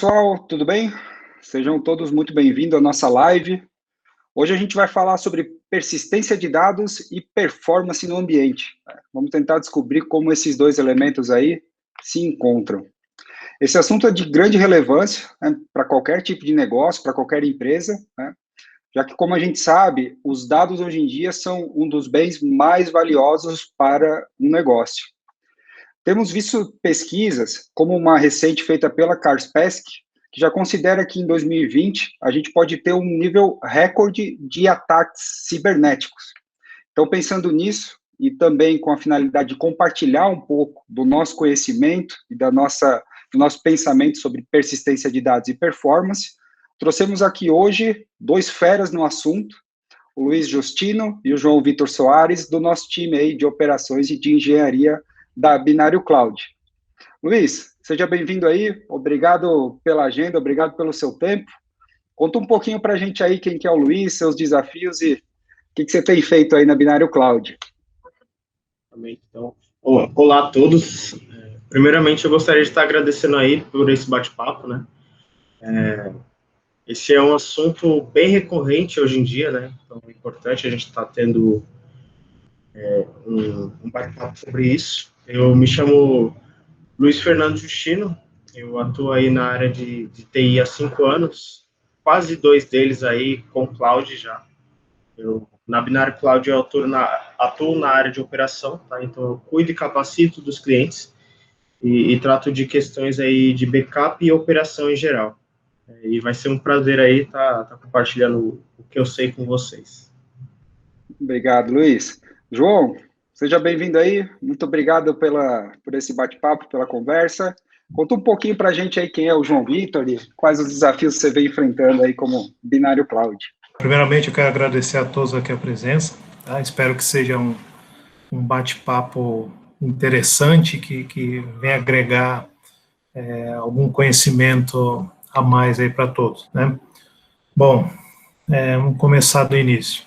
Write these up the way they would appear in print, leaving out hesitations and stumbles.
Pessoal, tudo bem? Sejam todos muito bem-vindos à nossa live. Hoje a gente vai falar sobre persistência de dados e performance no ambiente. Vamos tentar descobrir como esses dois elementos aí se encontram. Esse assunto é de grande relevância, né, para qualquer tipo de negócio, para qualquer empresa, né, já que, como a gente sabe, os dados hoje em dia são um dos bens mais valiosos para um negócio. Temos visto pesquisas, como uma recente feita pela Kaspersky, que já considera que em 2020 a gente pode ter um nível recorde de ataques cibernéticos. Então, pensando nisso, e também com a finalidade de compartilhar um pouco do nosso conhecimento e do nosso pensamento sobre persistência de dados e performance, trouxemos aqui hoje dois feras no assunto, o Luiz Justino e o João Vitor Soares, do nosso time aí de operações e de engenharia da Binário Cloud. Luiz, seja bem-vindo aí, obrigado pela agenda, obrigado pelo seu tempo. Conta um pouquinho para a gente aí quem que é o Luiz, seus desafios e o que você tem feito aí na Binário Cloud. Então, olá a todos. Primeiramente, eu gostaria de estar agradecendo aí por esse bate-papo, né? Esse é um assunto bem recorrente hoje em dia, né? Então, é importante a gente estar tendo um bate-papo sobre isso. Eu me chamo Luiz Fernando Justino, eu atuo aí na área de TI há 5 anos, quase 2 deles aí com cloud já. Na Binário Cloud eu atuo na área de operação, tá? Então eu cuido e capacito dos clientes e trato de questões aí de backup e operação em geral. E vai ser um prazer aí estar compartilhando o que eu sei com vocês. Obrigado, Luiz. João, seja bem-vindo aí, muito obrigado por esse bate-papo, pela conversa. Conta um pouquinho para a gente aí quem é o João Vitor e quais os desafios que você vem enfrentando aí como Binário Cloud. Primeiramente, eu quero agradecer a todos aqui a presença. Tá? Espero que seja um bate-papo interessante, que venha agregar algum conhecimento a mais aí para todos. Né? Bom, vamos começar do início.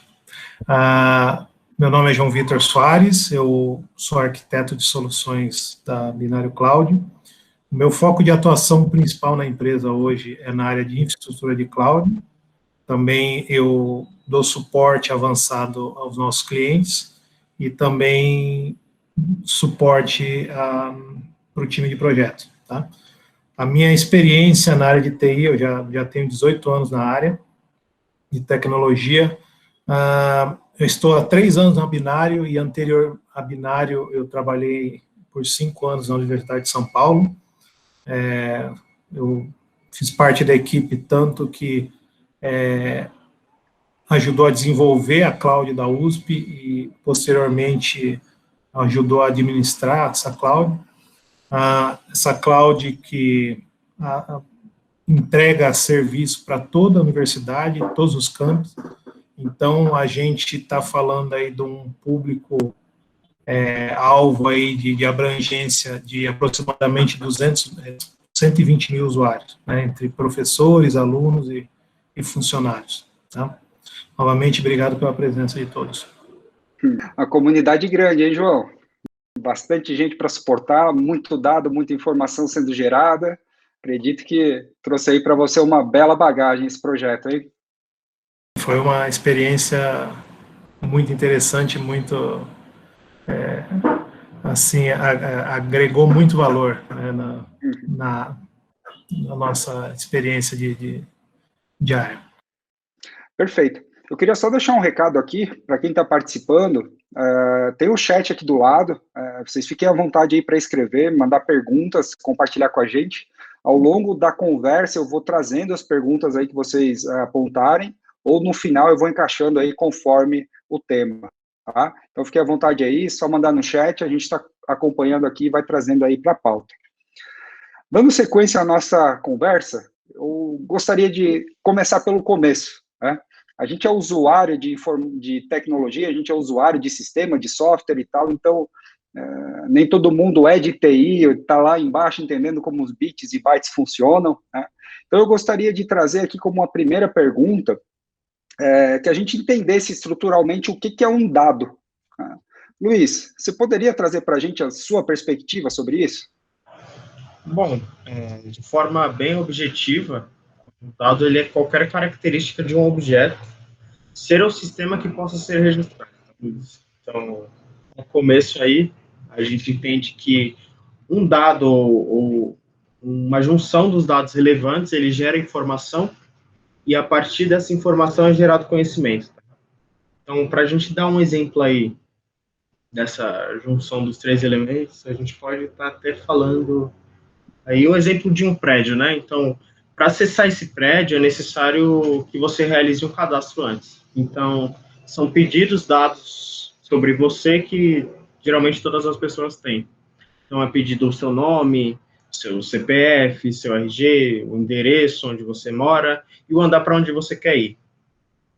Meu nome é João Vitor Soares, eu sou arquiteto de soluções da Binário Cloud. O meu foco de atuação principal na empresa hoje é na área de infraestrutura de cloud. Também eu dou suporte avançado aos nossos clientes e também suporte para o time de projeto. Tá? A minha experiência na área de TI, eu já tenho 18 anos na área de tecnologia. Eu estou há 3 anos na Binário e anterior a Binário eu trabalhei por 5 anos na Universidade de São Paulo. Eu fiz parte da equipe tanto que ajudou a desenvolver a cloud da USP e, posteriormente, ajudou a administrar essa cloud. Essa cloud que entrega serviço para toda a universidade, todos os campos. Então, a gente está falando aí de um público alvo aí de abrangência de aproximadamente 120 mil usuários, né, entre professores, alunos e funcionários. Tá? Novamente, obrigado pela presença de todos. A comunidade grande, hein, João? Bastante gente para suportar, muito dado, muita informação sendo gerada. Acredito que trouxe aí para você uma bela bagagem esse projeto, hein? Foi uma experiência muito interessante, muito, assim, agregou muito valor, né, na nossa experiência de área. Perfeito. Eu queria só deixar um recado aqui para quem está participando. Tem o chat aqui do lado. Vocês fiquem à vontade aí para escrever, mandar perguntas, compartilhar com a gente. Ao longo da conversa, eu vou trazendo as perguntas aí que vocês apontarem, ou no final eu vou encaixando aí conforme o tema. Tá? Então, fiquem à vontade aí, só mandar no chat, a gente está acompanhando aqui e vai trazendo aí para a pauta. Dando sequência à nossa conversa, eu gostaria de começar pelo começo. Né? A gente é usuário de tecnologia, a gente é usuário de sistema, de software e tal, então nem todo mundo é de TI, está lá embaixo entendendo como os bits e bytes funcionam. Né? Então, eu gostaria de trazer aqui como uma primeira pergunta que a gente entendesse estruturalmente o que é um dado. Luiz, você poderia trazer para a gente a sua perspectiva sobre isso? Bom, de forma bem objetiva, o dado ele é qualquer característica de um objeto ser o sistema que possa ser registrado. Então, no começo aí, a gente entende que um dado ou uma junção dos dados relevantes, ele gera informação e a partir dessa informação é gerado conhecimento. Então, para a gente dar um exemplo aí dessa junção dos três elementos, a gente pode estar até falando aí um exemplo de um prédio, né? Então, para acessar esse prédio, é necessário que você realize um cadastro antes. Então, são pedidos dados sobre você que geralmente todas as pessoas têm. Então, é pedido o seu nome, seu CPF, seu RG, o endereço onde você mora e o andar para onde você quer ir.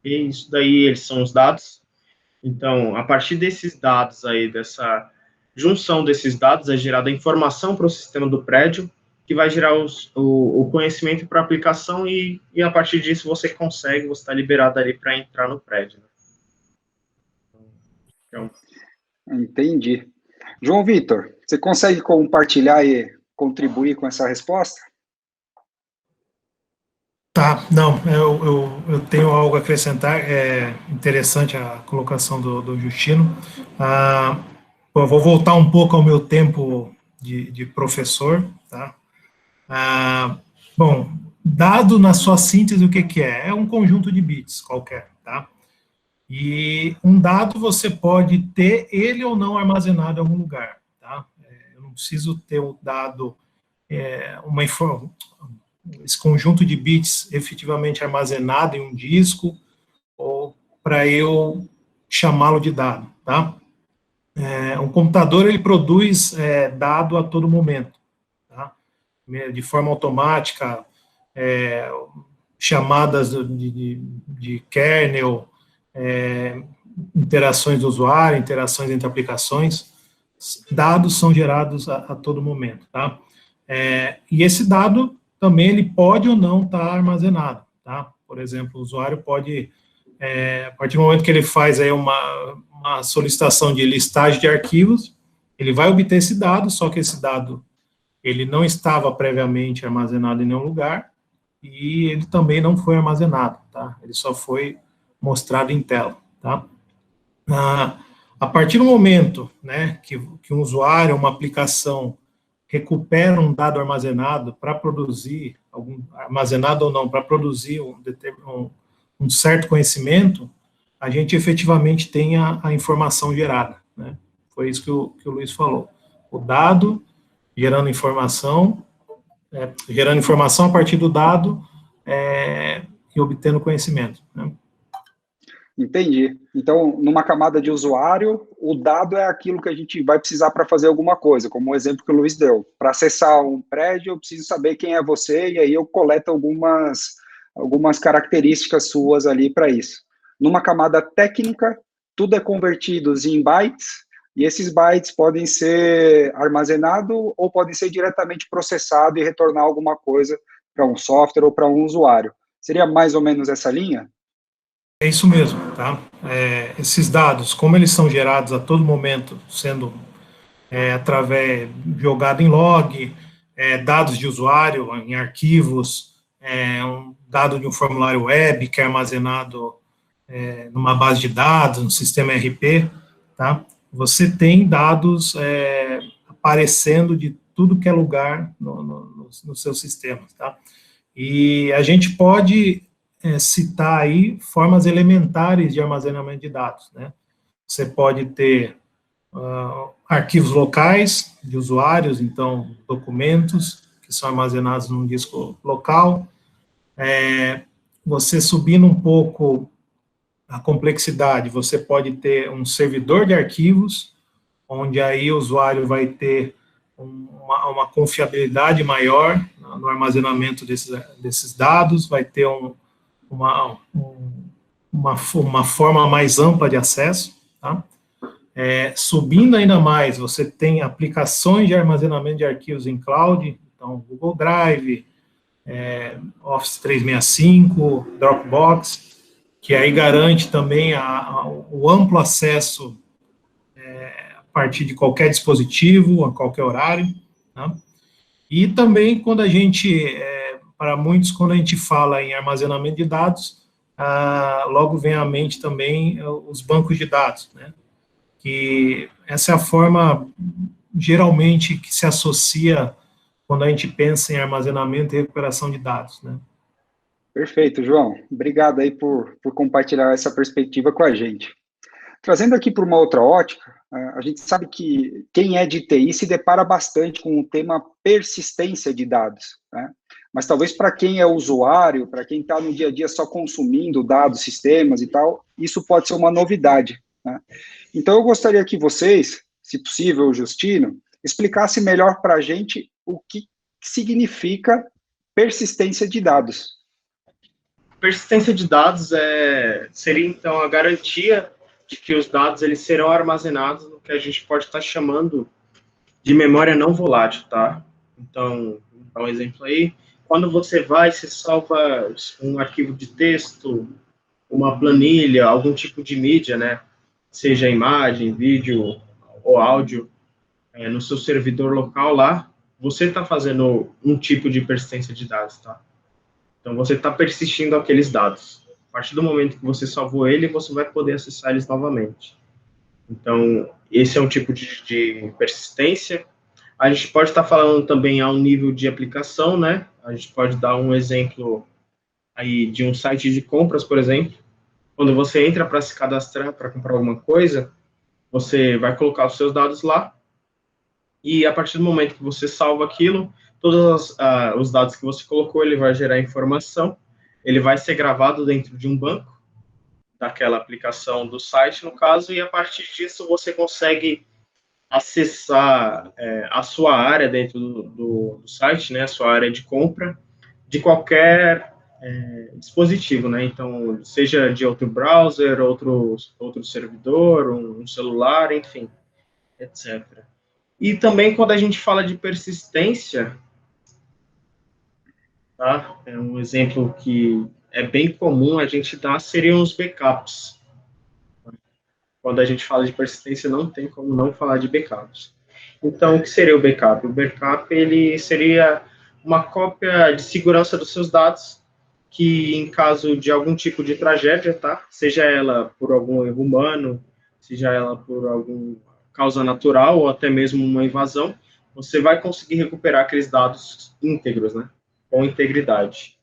E isso daí, eles são os dados. Então, a partir desses dados aí, dessa junção desses dados, é gerada a informação para o sistema do prédio, que vai gerar o conhecimento para a aplicação e a partir disso você está liberado ali para entrar no prédio. Então, entendi. João Vitor, você consegue compartilhar e contribuir com essa resposta? Tá, não, eu tenho algo a acrescentar, é interessante a colocação do Justino. Eu vou voltar um pouco ao meu tempo de professor, tá? Bom, dado na sua síntese, o que é? É um conjunto de bits qualquer, tá? E um dado você pode ter ele ou não armazenado em algum lugar, tá? Eu não preciso ter o dado, esse conjunto de bits efetivamente armazenado em um disco, ou para eu chamá-lo de dado, tá? Um computador, ele produz dado a todo momento, tá? De forma automática, chamadas de kernel, interações do usuário, interações entre aplicações, dados são gerados a todo momento, tá? E esse dado também ele pode ou não estar armazenado, tá? Por exemplo, o usuário pode, a partir do momento que ele faz aí uma solicitação de listagem de arquivos, ele vai obter esse dado, só que esse dado ele não estava previamente armazenado em nenhum lugar e ele também não foi armazenado, tá? Ele só foi mostrado em tela, tá? A partir do momento, né, que um usuário, uma aplicação recupera um dado armazenado para produzir, armazenado ou não, para produzir um certo conhecimento, a gente efetivamente tem a informação gerada, né? Foi isso que o Luiz falou. O dado gerando informação a partir do dado e obtendo conhecimento, né? Entendi. Então, numa camada de usuário, o dado é aquilo que a gente vai precisar para fazer alguma coisa, como o exemplo que o Luiz deu. Para acessar um prédio, eu preciso saber quem é você, e aí eu coleto algumas características suas ali para isso. Numa camada técnica, tudo é convertido em bytes, e esses bytes podem ser armazenados ou podem ser diretamente processados e retornar alguma coisa para um software ou para um usuário. Seria mais ou menos essa linha? É isso mesmo, tá? Esses dados, como eles são gerados a todo momento, sendo através jogado em log, dados de usuário em arquivos, um dado de um formulário web que é armazenado numa base de dados, no sistema ERP, tá? Você tem dados aparecendo de tudo que é lugar no seu sistema, tá? E a gente pode citar aí formas elementares de armazenamento de dados, né? Você pode ter arquivos locais de usuários, então documentos que são armazenados num disco local. Você subindo um pouco a complexidade, você pode ter um servidor de arquivos, onde aí o usuário vai ter uma confiabilidade maior no armazenamento desses dados, vai ter uma forma mais ampla de acesso, tá? Subindo ainda mais, você tem aplicações de armazenamento de arquivos em cloud, então Google Drive, Office 365, Dropbox, que aí garante também o amplo acesso a partir de qualquer dispositivo, a qualquer horário, tá? E também, quando a gente, para muitos, quando a gente fala em armazenamento de dados, logo vem à mente também os bancos de dados, né? Que essa é a forma, geralmente, que se associa quando a gente pensa em armazenamento e recuperação de dados, né? Perfeito, João. Obrigado aí por compartilhar essa perspectiva com a gente. Trazendo aqui para uma outra ótica, a gente sabe que quem é de TI se depara bastante com o tema persistência de dados, né? Mas talvez para quem é usuário, para quem está no dia a dia só consumindo dados, sistemas e tal, isso pode ser uma novidade, né? Então eu gostaria que vocês, se possível, Justino, explicasse melhor para a gente o que significa persistência de dados. Persistência de dados seria, então, a garantia de que os dados eles serão armazenados no que a gente pode estar chamando de memória não volátil, tá? Então, vou dar um exemplo aí. Quando você salva um arquivo de texto, uma planilha, algum tipo de mídia, né? Seja imagem, vídeo ou áudio, no seu servidor local lá, você está fazendo um tipo de persistência de dados, tá? Então, você está persistindo aqueles dados. A partir do momento que você salvou ele, você vai poder acessar eles novamente. Então, esse é um tipo de persistência. A gente pode estar falando também a um nível de aplicação, né? A gente pode dar um exemplo aí de um site de compras, por exemplo. Quando você entra para se cadastrar para comprar alguma coisa, você vai colocar os seus dados lá, e a partir do momento que você salva aquilo, todos os dados que você colocou, ele vai gerar informação, ele vai ser gravado dentro de um banco, daquela aplicação do site, no caso, e a partir disso você consegue acessar a sua área dentro do site, né, a sua área de compra, de qualquer dispositivo, né, então, seja de outro browser, outro servidor, um celular, enfim, etc. E também, quando a gente fala de persistência, tá? É um exemplo que é bem comum a gente dar, seriam os backups. Quando a gente fala de persistência, não tem como não falar de backups. Então, o que seria o backup? O backup, ele seria uma cópia de segurança dos seus dados, que em caso de algum tipo de tragédia, tá? Seja ela por algum erro humano, seja ela por alguma causa natural ou até mesmo uma invasão, você vai conseguir recuperar aqueles dados íntegros, né? Com integridade.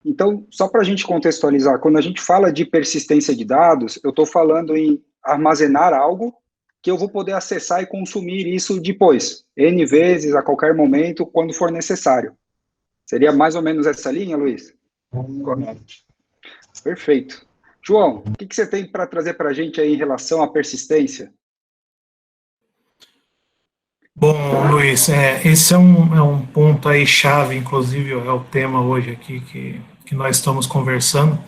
Então, só para a gente contextualizar, quando a gente fala de persistência de dados, eu estou falando em armazenar algo que eu vou poder acessar e consumir isso depois, N vezes, a qualquer momento, quando for necessário. Seria mais ou menos essa linha, Luiz? Correto. Perfeito. João, o que você tem para trazer para a gente aí em relação à persistência? Bom, Luiz, esse é um ponto aí chave, inclusive é o tema hoje aqui que nós estamos conversando.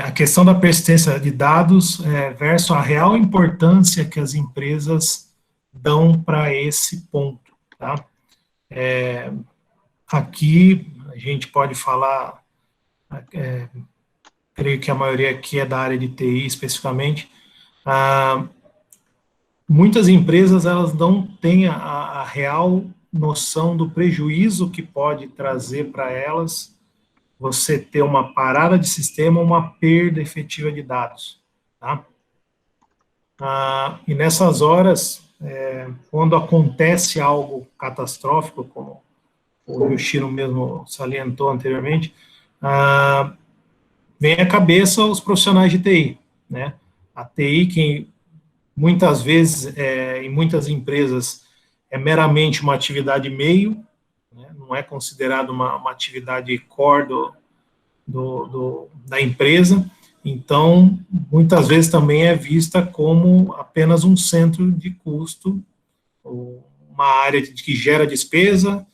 A questão da persistência de dados versus a real importância que as empresas dão para esse ponto, tá? Aqui a gente pode falar, creio que a maioria aqui é da área de TI especificamente. Muitas empresas elas não têm a real noção do prejuízo que pode trazer para elas você ter uma parada de sistema, uma perda efetiva de dados, tá? E nessas horas, quando acontece algo catastrófico, como o Yoshiro mesmo salientou anteriormente, vem à cabeça os profissionais de TI, né? A TI, que muitas vezes, em muitas empresas, é meramente uma atividade meio, né? Não é considerado uma atividade core da empresa, então, muitas vezes também é vista como apenas um centro de custo, uma área que gera despesa,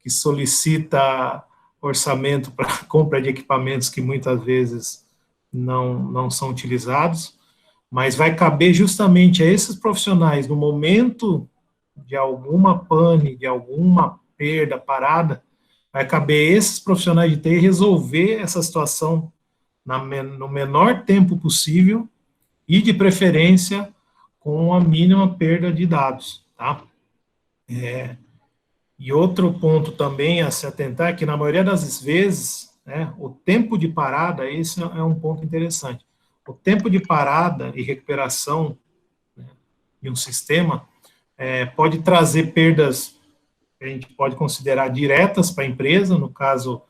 que solicita orçamento para compra de equipamentos que muitas vezes não são utilizados, mas vai caber justamente a esses profissionais, no momento de alguma pane, de alguma perda, parada, vai caber a esses profissionais de TI resolver essa situação no menor tempo possível e, de preferência, com a mínima perda de dados, tá? E outro ponto também a se atentar é que, na maioria das vezes, né, o tempo de parada, esse é um ponto interessante. O tempo de parada e recuperação, né, de um sistema pode trazer perdas que a gente pode considerar diretas para a empresa. No caso,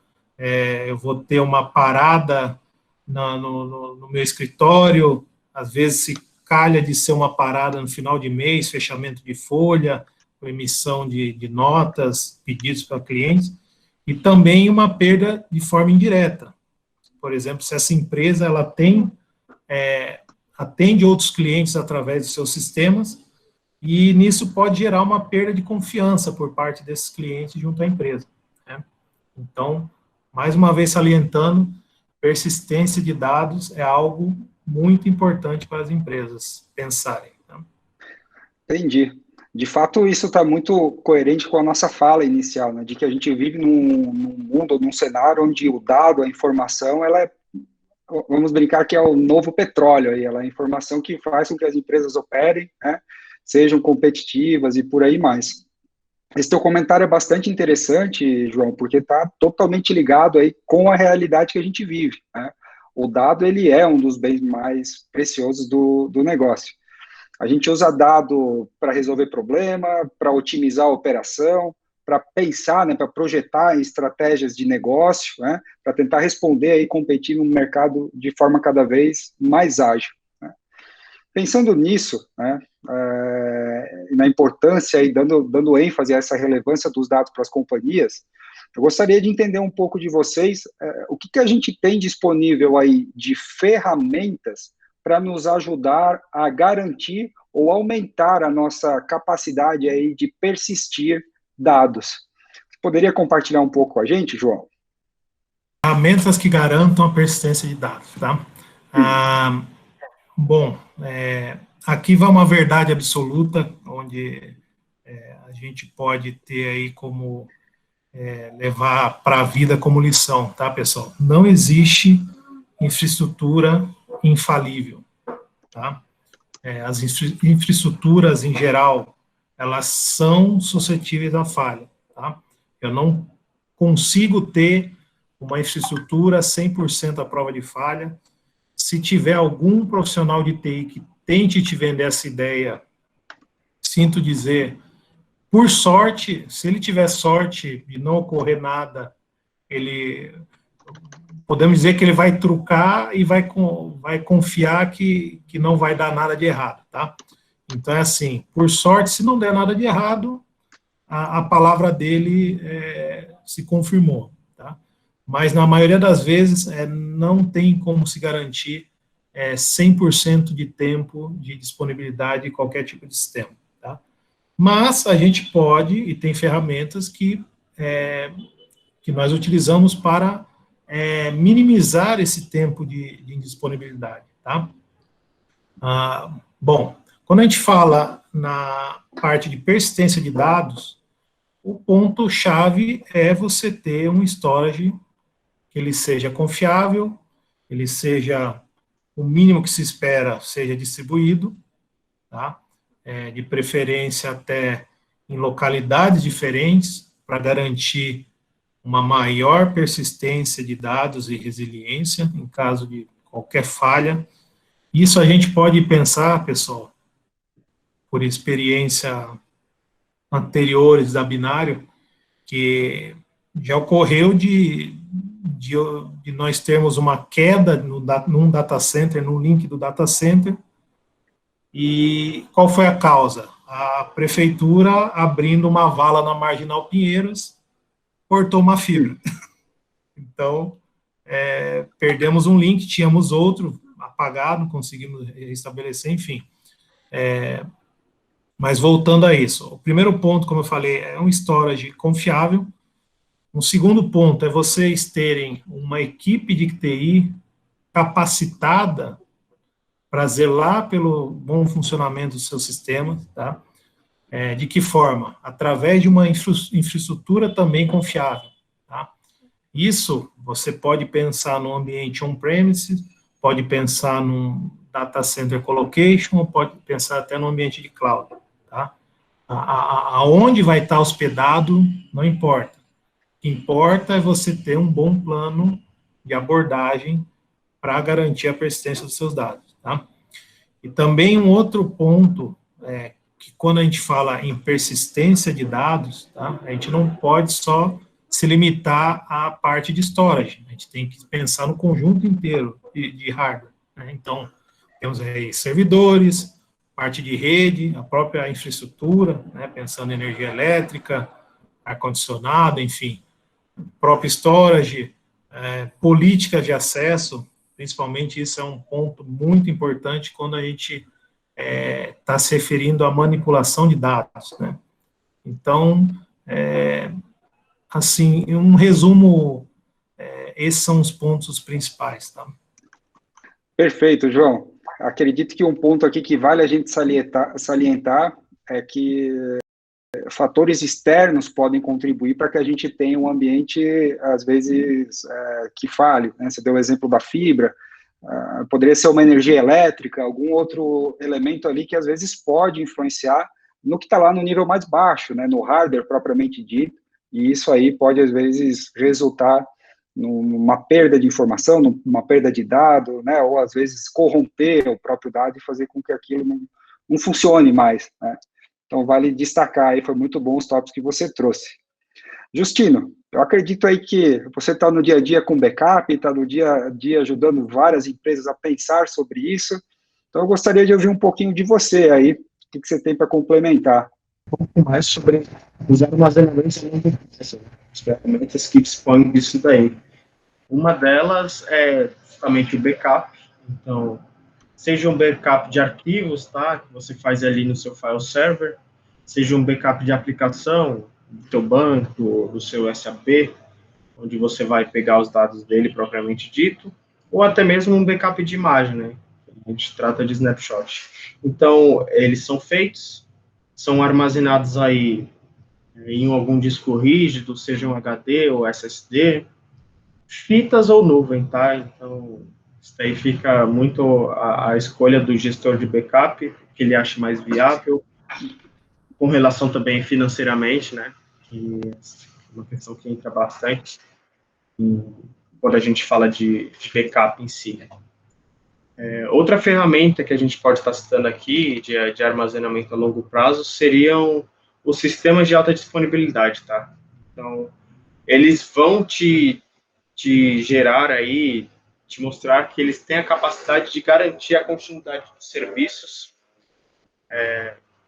eu vou ter uma parada no meu escritório, às vezes se calha de ser uma parada no final de mês, fechamento de folha, emissão de notas, pedidos para clientes, e também uma perda de forma indireta. Por exemplo, se essa empresa ela atende outros clientes através dos seus sistemas, e nisso pode gerar uma perda de confiança por parte desses clientes junto à empresa, né? Então, mais uma vez salientando, persistência de dados é algo muito importante para as empresas pensarem, né? Entendi. De fato, isso está muito coerente com a nossa fala inicial, né, de que a gente vive num mundo, num cenário onde o dado, a informação, ela vamos brincar que é o novo petróleo, aí, ela é a informação que faz com que as empresas operem, né, sejam competitivas e por aí mais. Esse teu comentário é bastante interessante, João, porque está totalmente ligado aí com a realidade que a gente vive, né? O dado, ele é um dos bens mais preciosos do negócio. A gente usa dado para resolver problema, para otimizar a operação, para pensar, né, para projetar estratégias de negócio, né, para tentar responder e competir no mercado de forma cada vez mais ágil, né. Pensando nisso, né, na importância e dando ênfase a essa relevância dos dados para as companhias, eu gostaria de entender um pouco de vocês o que a gente tem disponível aí de ferramentas para nos ajudar a garantir ou aumentar a nossa capacidade aí de persistir dados. Você poderia compartilhar um pouco com a gente, João? Ferramentas que garantam a persistência de dados, tá? Bom, aqui vai uma verdade absoluta, onde a gente pode ter aí como levar para a vida como lição, tá, pessoal? Não existe infraestrutura infalível, tá? As infraestruturas, em geral, elas são suscetíveis à falha, tá? Eu não consigo ter uma infraestrutura 100% à prova de falha. Se tiver algum profissional de TI que tente te vender essa ideia, sinto dizer, por sorte, se ele tiver sorte de não ocorrer nada, podemos dizer que ele vai trucar e vai confiar que não vai dar nada de errado, tá? Então, é assim, por sorte, se não der nada de errado, a palavra dele se confirmou, tá? Mas, na maioria das vezes, não tem como se garantir 100% de tempo de disponibilidade de qualquer tipo de sistema, tá? Mas a gente pode, e tem ferramentas que nós utilizamos para minimizar esse tempo de indisponibilidade, tá? Bom, quando a gente fala na parte de persistência de dados, o ponto-chave é você ter um storage que ele seja confiável, ele seja o mínimo que se espera seja distribuído, tá? De preferência até em localidades diferentes, para garantir uma maior persistência de dados e resiliência em caso de qualquer falha. Isso a gente pode pensar, pessoal, por experiência anteriores da Binário, que já ocorreu de nós termos uma queda num data center, no link do data center, e qual foi a causa? A prefeitura abrindo uma vala na Marginal Pinheiros, cortou uma fibra. Então, perdemos um link, tínhamos outro apagado, conseguimos restabelecer, enfim. Mas voltando a isso, o primeiro ponto, como eu falei, é um storage confiável. Um segundo ponto é vocês terem uma equipe de TI capacitada para zelar pelo bom funcionamento dos seus sistemas, tá? De que forma? Através de uma infraestrutura também confiável, tá? Isso você pode pensar no ambiente on-premises, pode pensar num data center colocation, ou pode pensar até no ambiente de cloud, tá? Aonde vai estar hospedado, não importa. O que importa é você ter um bom plano de abordagem para garantir a persistência dos seus dados, tá? E também um outro ponto, que quando a gente fala em persistência de dados, tá, a gente não pode só se limitar à parte de storage, a gente tem que pensar no conjunto inteiro de hardware, né? Então, temos aí servidores, parte de rede, a própria infraestrutura, né, pensando em energia elétrica, ar-condicionado, enfim, próprio storage, políticas de acesso, principalmente isso é um ponto muito importante quando a gente está se referindo à manipulação de dados, né? Então, assim, em um resumo, esses são os pontos principais, tá? Perfeito, João. Acredito que um ponto aqui que vale a gente salientar é que fatores externos podem contribuir para que a gente tenha um ambiente, às vezes, que falhe, né? Você deu o exemplo da fibra, poderia ser uma energia elétrica, algum outro elemento ali que, às vezes, pode influenciar no que está lá no nível mais baixo, né? No hardware propriamente dito, e isso aí pode, às vezes, resultar numa perda de informação, numa perda de dado, né? Ou, às vezes, corromper o próprio dado e fazer com que aquilo não funcione mais, né? Então, vale destacar aí, foi muito bom os tópicos que você trouxe. Justino, eu acredito aí que você está no dia a dia com backup, está no dia a dia ajudando várias empresas a pensar sobre isso. Então, eu gostaria de ouvir um pouquinho de você aí, o que você tem para complementar. Um pouco mais sobre os armazenamentos a longo prazo, as ferramentas que dispõem disso daí. Uma delas é justamente o backup. Então, seja um backup de arquivos, tá, que você faz ali no seu file server, seja um backup de aplicação, do seu banco, do seu SAP, onde você vai pegar os dados dele propriamente dito, ou até mesmo um backup de imagem, né? A gente trata de snapshot. Então, eles são feitos, são armazenados aí em algum disco rígido, seja um HD ou SSD, fitas ou nuvem, tá? Então, isso daí fica muito a escolha do gestor de backup, que ele acha mais viável, com relação também financeiramente, né? Que é uma questão que entra bastante quando a gente fala de backup em si. Outra ferramenta que a gente pode estar citando aqui, de armazenamento a longo prazo, seriam os sistemas de alta disponibilidade, tá? Então, eles vão te gerar aí, te mostrar que eles têm a capacidade de garantir a continuidade dos serviços,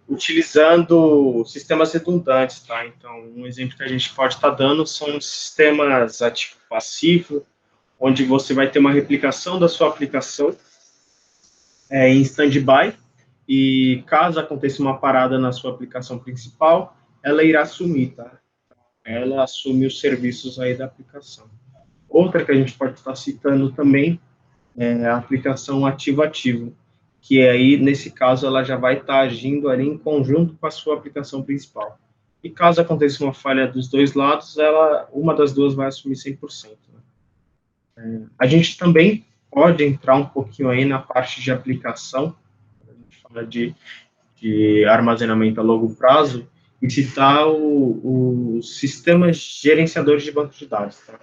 utilizando sistemas redundantes, tá? Então, um exemplo que a gente pode estar dando são sistemas ativo-passivo, onde você vai ter uma replicação da sua aplicação em stand-by, e caso aconteça uma parada na sua aplicação principal, ela irá sumir, tá? Ela assume os serviços aí da aplicação. Outra que a gente pode estar citando também é a aplicação ativo-ativo, que aí, nesse caso, ela já vai estar agindo ali em conjunto com a sua aplicação principal. E caso aconteça uma falha dos dois lados, uma das duas vai assumir 100%. Né? A gente também pode entrar um pouquinho aí na parte de aplicação, a gente fala de armazenamento a longo prazo, e citar os sistemas gerenciadores de banco de dados. Tá?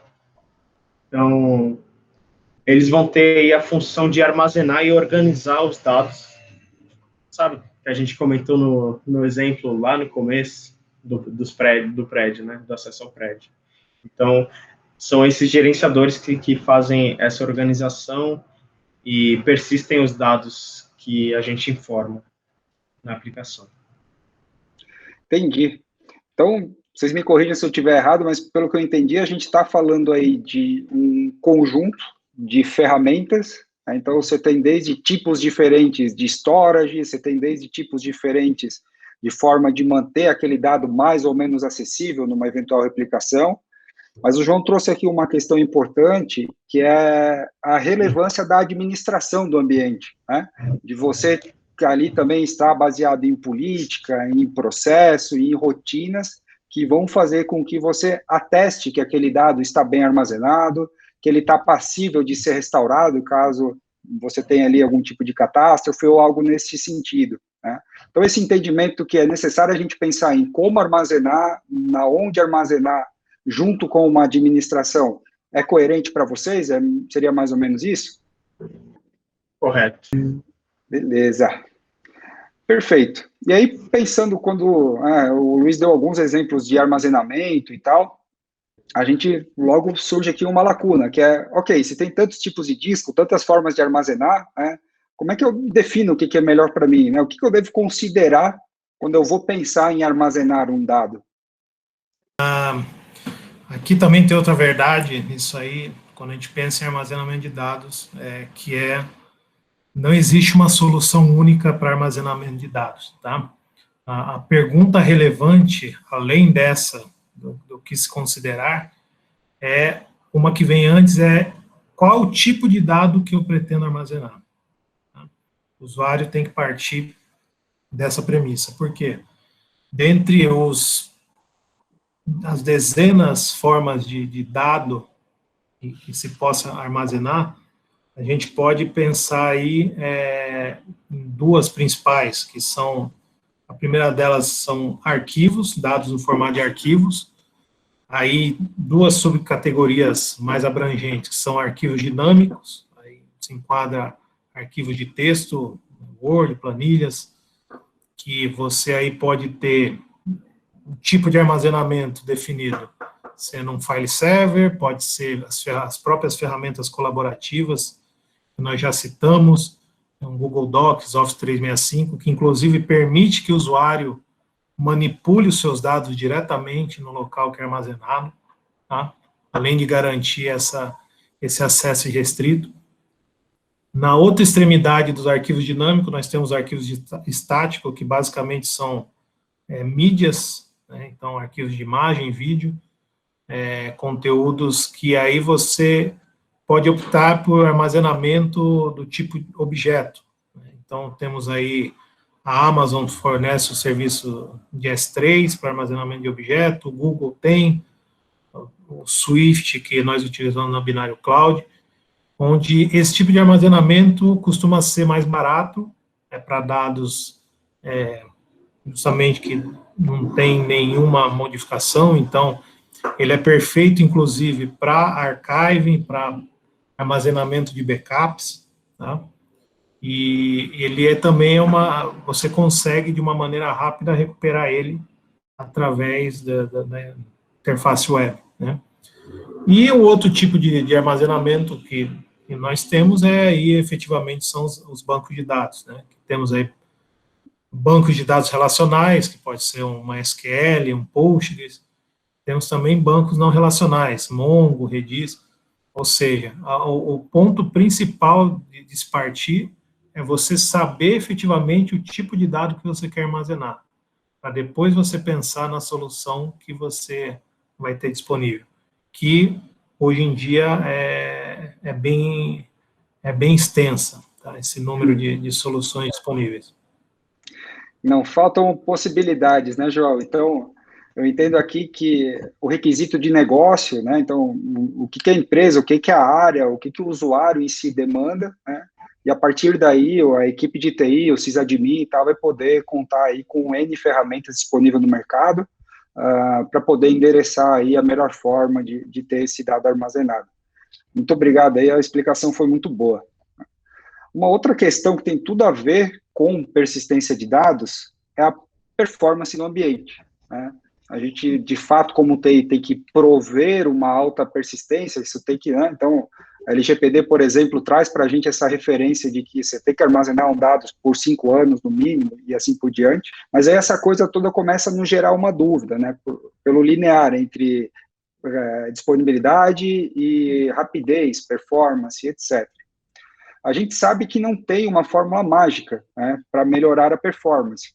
Então, eles vão ter aí a função de armazenar e organizar os dados, sabe? Que a gente comentou no exemplo lá no começo do prédio, né? Do acesso ao prédio. Então, são esses gerenciadores que fazem essa organização e persistem os dados que a gente informa na aplicação. Entendi. Então, vocês me corrijam se eu estiver errado, mas pelo que eu entendi, a gente está falando aí de um conjunto de ferramentas, né? Então você tem desde tipos diferentes de storage, você tem desde tipos diferentes de forma de manter aquele dado mais ou menos acessível numa eventual replicação, mas o João trouxe aqui uma questão importante, que é a relevância da administração do ambiente, né? De você ali também estar baseado em política, em processo, em rotinas, que vão fazer com que você ateste que aquele dado está bem armazenado, que ele está passível de ser restaurado, caso você tenha ali algum tipo de catástrofe ou algo nesse sentido, né? Então, esse entendimento que é necessário a gente pensar em como armazenar, na onde armazenar, junto com uma administração, é coerente para vocês? Seria mais ou menos isso? Correto. Beleza. Perfeito. E aí, pensando quando o Luiz deu alguns exemplos de armazenamento e tal, a gente logo surge aqui uma lacuna, que é, ok, se tem tantos tipos de disco, tantas formas de armazenar, né, como é que eu defino o que é melhor para mim? Né? O que eu devo considerar quando eu vou pensar em armazenar um dado? Aqui também tem outra verdade, isso aí, quando a gente pensa em armazenamento de dados, não existe uma solução única para armazenamento de dados, tá? A pergunta relevante, além dessa, do que se considerar, é uma que vem antes, qual o tipo de dado que eu pretendo armazenar? Tá? O usuário tem que partir dessa premissa, porque dentre as dezenas formas de dado que se possa armazenar, a gente pode pensar aí em duas principais, que são, a primeira delas são arquivos, dados no formato de arquivos, aí duas subcategorias mais abrangentes, que são arquivos dinâmicos, aí se enquadra arquivos de texto, Word, planilhas, que você aí pode ter um tipo de armazenamento definido, sendo um file server, pode ser as próprias ferramentas colaborativas, que nós já citamos, um Google Docs, Office 365, que inclusive permite que o usuário manipule os seus dados diretamente no local que é armazenado, tá? Além de garantir esse acesso irrestrito. Na outra extremidade dos arquivos dinâmicos, nós temos arquivos estáticos, que basicamente são mídias, né? Então, arquivos de imagem, vídeo, conteúdos que aí você pode optar por armazenamento do tipo objeto. Então, temos aí, a Amazon fornece o serviço de S3 para armazenamento de objeto, o Google tem, o Swift, que nós utilizamos na Binário Cloud, onde esse tipo de armazenamento costuma ser mais barato, para dados justamente que não tem nenhuma modificação, então ele é perfeito, inclusive, para archiving, para armazenamento de backups, tá? E ele também você consegue, de uma maneira rápida, recuperar ele através da interface web, né? E o outro tipo de armazenamento que nós temos aí, efetivamente, são os bancos de dados, né? Temos aí bancos de dados relacionais, que pode ser uma SQL, um Postgres. Temos também bancos não relacionais, Mongo, Redis. Ou seja, o ponto principal de se partir é você saber efetivamente o tipo de dado que você quer armazenar, para depois você pensar na solução que você vai ter disponível, que hoje em dia é bem extensa, tá? Esse número de soluções disponíveis. Não faltam possibilidades, né, João? Então, eu entendo aqui que o requisito de negócio, né, então, o que é a empresa, o que é a área, o que o usuário em si demanda, né, e a partir daí, a equipe de TI, o sysadmin e tal, vai poder contar aí com N ferramentas disponíveis no mercado, para poder endereçar aí a melhor forma de ter esse dado armazenado. Muito obrigado aí, a explicação foi muito boa. Uma outra questão que tem tudo a ver com persistência de dados é a performance no ambiente, né? A gente, de fato, como TI, tem que prover uma alta persistência, isso tem que, né? Então, a LGPD, por exemplo, traz para a gente essa referência de que você tem que armazenar um dado por 5 anos, no mínimo, e assim por diante, mas aí essa coisa toda começa a nos gerar uma dúvida, né? Pelo linear entre disponibilidade e rapidez, performance, etc. A gente sabe que não tem uma fórmula mágica, né, para melhorar a performance.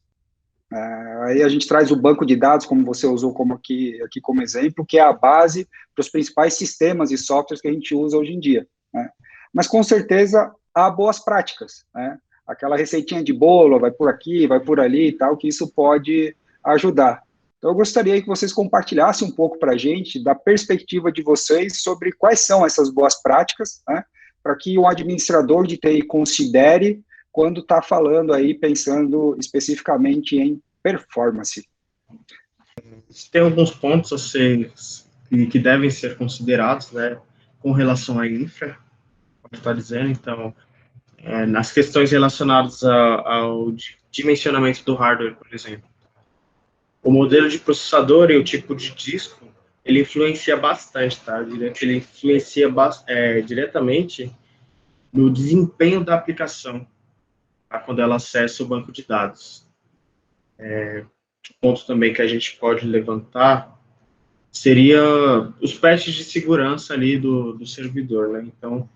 Aí a gente traz o banco de dados, como você usou aqui como exemplo, que é a base para os principais sistemas e softwares que a gente usa hoje em dia, né? Mas com certeza há boas práticas, né? Aquela receitinha de bolo, vai por aqui, vai por ali e tal, que isso pode ajudar. Então eu gostaria que vocês compartilhassem um pouco para a gente da perspectiva de vocês sobre quais são essas boas práticas, né, para que um administrador de TI considere quando está falando aí, pensando especificamente em performance? Tem alguns pontos a ser, que devem ser considerados, né, com relação à infra, como está dizendo. Então, nas questões relacionadas ao dimensionamento do hardware, por exemplo, o modelo de processador e o tipo de disco, ele influencia bastante, tá? Eu diria que ele influencia diretamente no desempenho da aplicação, tá? Quando ela acessa o banco de dados. Ponto também que a gente pode levantar seria os patches de segurança ali do servidor, né? Então,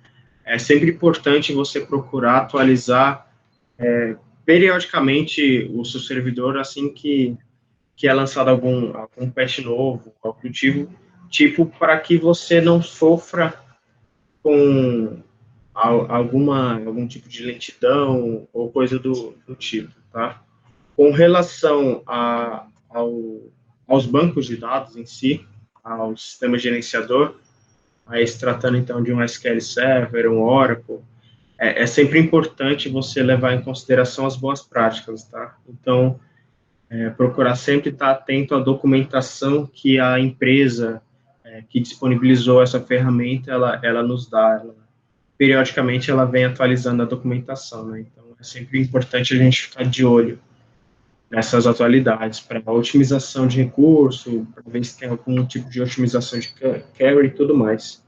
é sempre importante você procurar atualizar periodicamente o seu servidor assim que é lançado algum patch novo, algum tipo para que você não sofra com algum tipo de lentidão ou coisa do tipo, tá? Com relação aos bancos de dados em si, ao sistema gerenciador, aí se tratando então de um SQL Server, um Oracle, é sempre importante você levar em consideração as boas práticas, tá? Então, procurar sempre estar atento à documentação que a empresa que disponibilizou essa ferramenta, ela nos dá. Periodicamente, ela vem atualizando a documentação, né? Então, é sempre importante a gente ficar de olho nessas atualidades, para otimização de recurso, para ver se tem algum tipo de otimização de carry e tudo mais.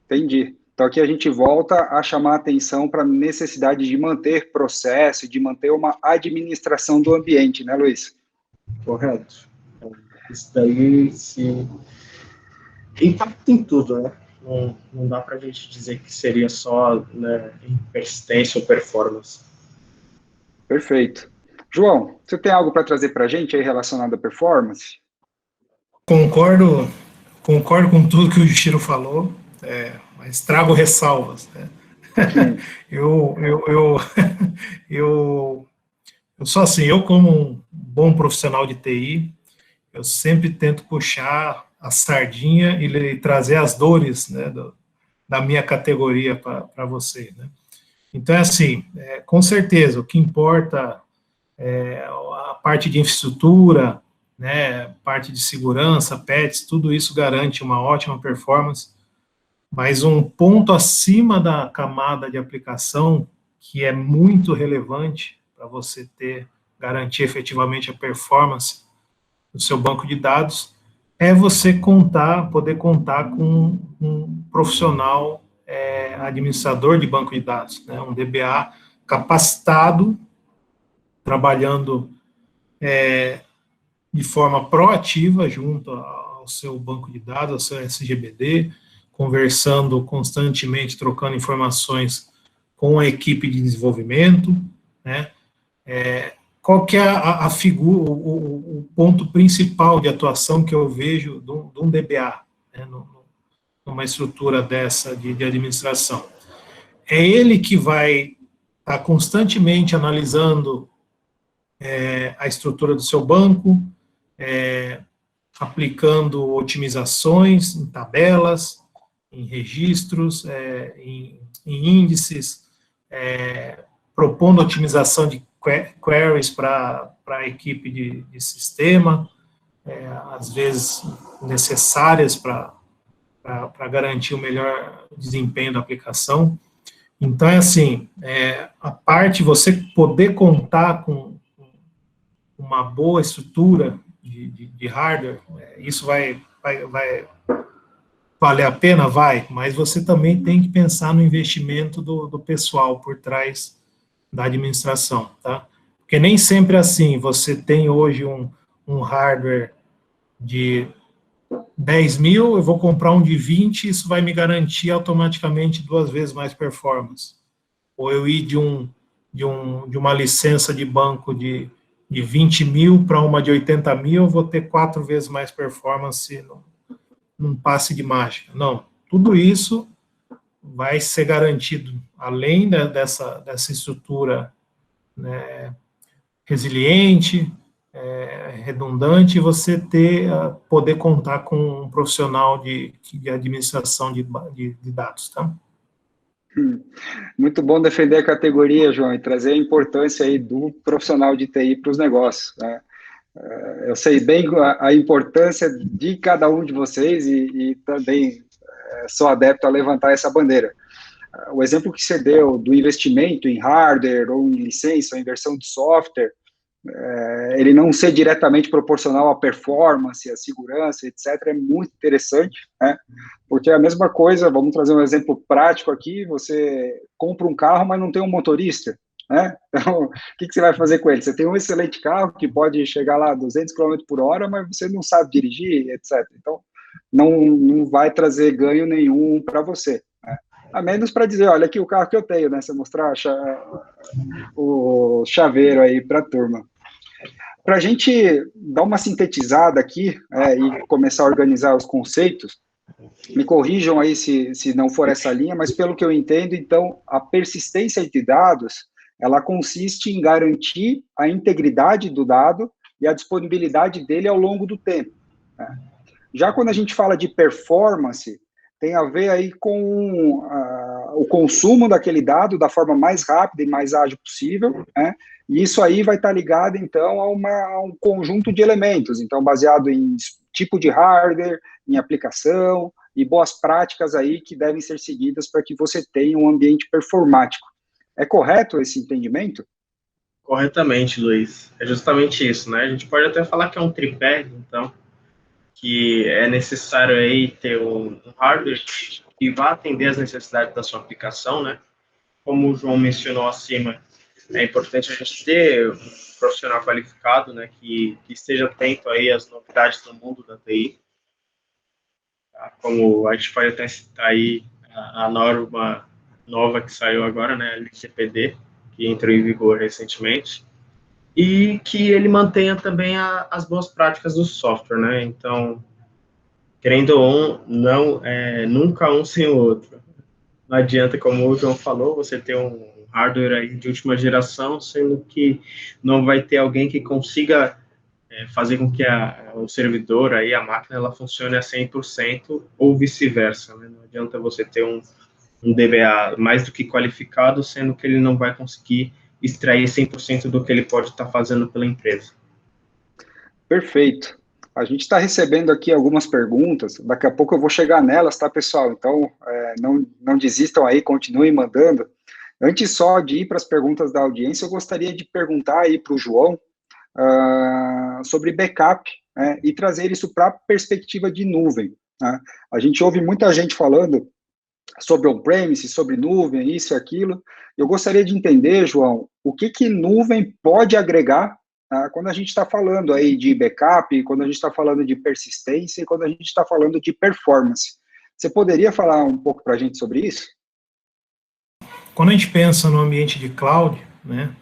Entendi. Então, aqui a gente volta a chamar a atenção para a necessidade de manter processo, de manter uma administração do ambiente, né, Luiz? Correto. Isso daí se impacta em tudo, né? Não dá para a gente dizer que seria só, né, em persistência ou performance. Perfeito. João, você tem algo para trazer para a gente aí relacionado à performance? Concordo com tudo que o Chiro falou, mas trago ressalvas, né? eu sou assim, eu como um bom profissional de TI, eu sempre tento puxar a sardinha e trazer as dores, né, da minha categoria para você, né? Então, é assim, com certeza, o que importa é a parte de infraestrutura, né, parte de segurança, patches, tudo isso garante uma ótima performance, mas um ponto acima da camada de aplicação, que é muito relevante para você garantir efetivamente a performance do seu banco de dados, é você poder contar com um profissional administrador de banco de dados, né, um DBA capacitado, trabalhando de forma proativa junto ao seu banco de dados, ao seu SGBD, conversando constantemente, trocando informações com a equipe de desenvolvimento, né? Qual que é a figura, o ponto principal de atuação que eu vejo de um DBA, né, numa estrutura dessa de administração? É ele que vai estar constantemente analisando a estrutura do seu banco, aplicando otimizações em tabelas, em registros, em índices, propondo otimização de queries para a equipe de sistema, às vezes necessárias para garantir o melhor desempenho da aplicação. Então, é assim, a parte, você poder contar com uma boa estrutura de hardware, isso vai valer a pena? Vai, mas você também tem que pensar no investimento do pessoal por trás da administração, tá? Porque nem sempre é assim, você tem hoje um hardware de 10 mil, eu vou comprar um de 20, isso vai me garantir automaticamente 2 vezes mais performance. Ou eu ir de uma licença de banco de 20 mil para uma de 80 mil, eu vou ter 4 vezes mais performance num passe de mágica. Não, tudo isso vai ser garantido, além dessa estrutura, né, resiliente, redundante, você poder contar com um profissional de administração de dados, tá? Muito bom defender a categoria, João, e trazer a importância aí do profissional de TI para os negócios, né? Eu sei bem a importância de cada um de vocês e também sou adepto a levantar essa bandeira. O exemplo que você deu do investimento em hardware ou em licença ou em versão de software, ele não ser diretamente proporcional à performance, à segurança, etc., é muito interessante, né? Porque é a mesma coisa, vamos trazer um exemplo prático aqui, você compra um carro, mas não tem um motorista, né? Então, o que você vai fazer com ele? Você tem um excelente carro que pode chegar lá a 200 km por hora, mas você não sabe dirigir, etc. Então, não vai trazer ganho nenhum para você, né? A menos para dizer, olha aqui o carro que eu tenho, né? Você mostrar o chaveiro aí para a turma. Para a gente dar uma sintetizada aqui e começar a organizar os conceitos, me corrijam aí se não for essa linha, mas pelo que eu entendo, então, a persistência de dados, ela consiste em garantir a integridade do dado e a disponibilidade dele ao longo do tempo, né? Já quando a gente fala de performance, tem a ver aí com o consumo daquele dado da forma mais rápida e mais ágil possível, né? E isso aí vai estar ligado, então, a um conjunto de elementos, então, baseado em tipo de hardware, em aplicação, e boas práticas aí que devem ser seguidas para que você tenha um ambiente performático. É correto esse entendimento? Corretamente, Luiz. É justamente isso, né? A gente pode até falar que é um tripé, então, que é necessário aí ter um hardware que vá atender às necessidades da sua aplicação, né? Como o João mencionou acima, é importante a gente ter um profissional qualificado, né, que esteja atento aí às novidades do mundo da TI. Tá? Como a gente pode até citar aí a norma nova que saiu agora, né, a LGPD, que entrou em vigor recentemente, e que ele mantenha também as boas práticas do software, né? Então, querendo ou não, nunca um sem o outro. Não adianta, como o João falou, você ter um hardware aí de última geração, sendo que não vai ter alguém que consiga fazer com que o servidor, aí, a máquina, ela funcione a 100% ou vice-versa, né? Não adianta você ter um DBA mais do que qualificado, sendo que ele não vai conseguir extrair 100% do que ele pode estar fazendo pela empresa. Perfeito. A gente está recebendo aqui algumas perguntas, daqui a pouco eu vou chegar nelas, tá, pessoal? Então, não desistam aí, continuem mandando. Antes só de ir para as perguntas da audiência, eu gostaria de perguntar aí para o João sobre backup, né, e trazer isso para a perspectiva de nuvem, né? A gente ouve muita gente falando sobre on-premise, sobre nuvem, isso e aquilo. Eu gostaria de entender, João, o que nuvem pode agregar quando a gente está falando aí de backup, quando a gente está falando de persistência e quando a gente está falando de performance. Você poderia falar um pouco para a gente sobre isso? Quando a gente pensa no ambiente de cloud, né,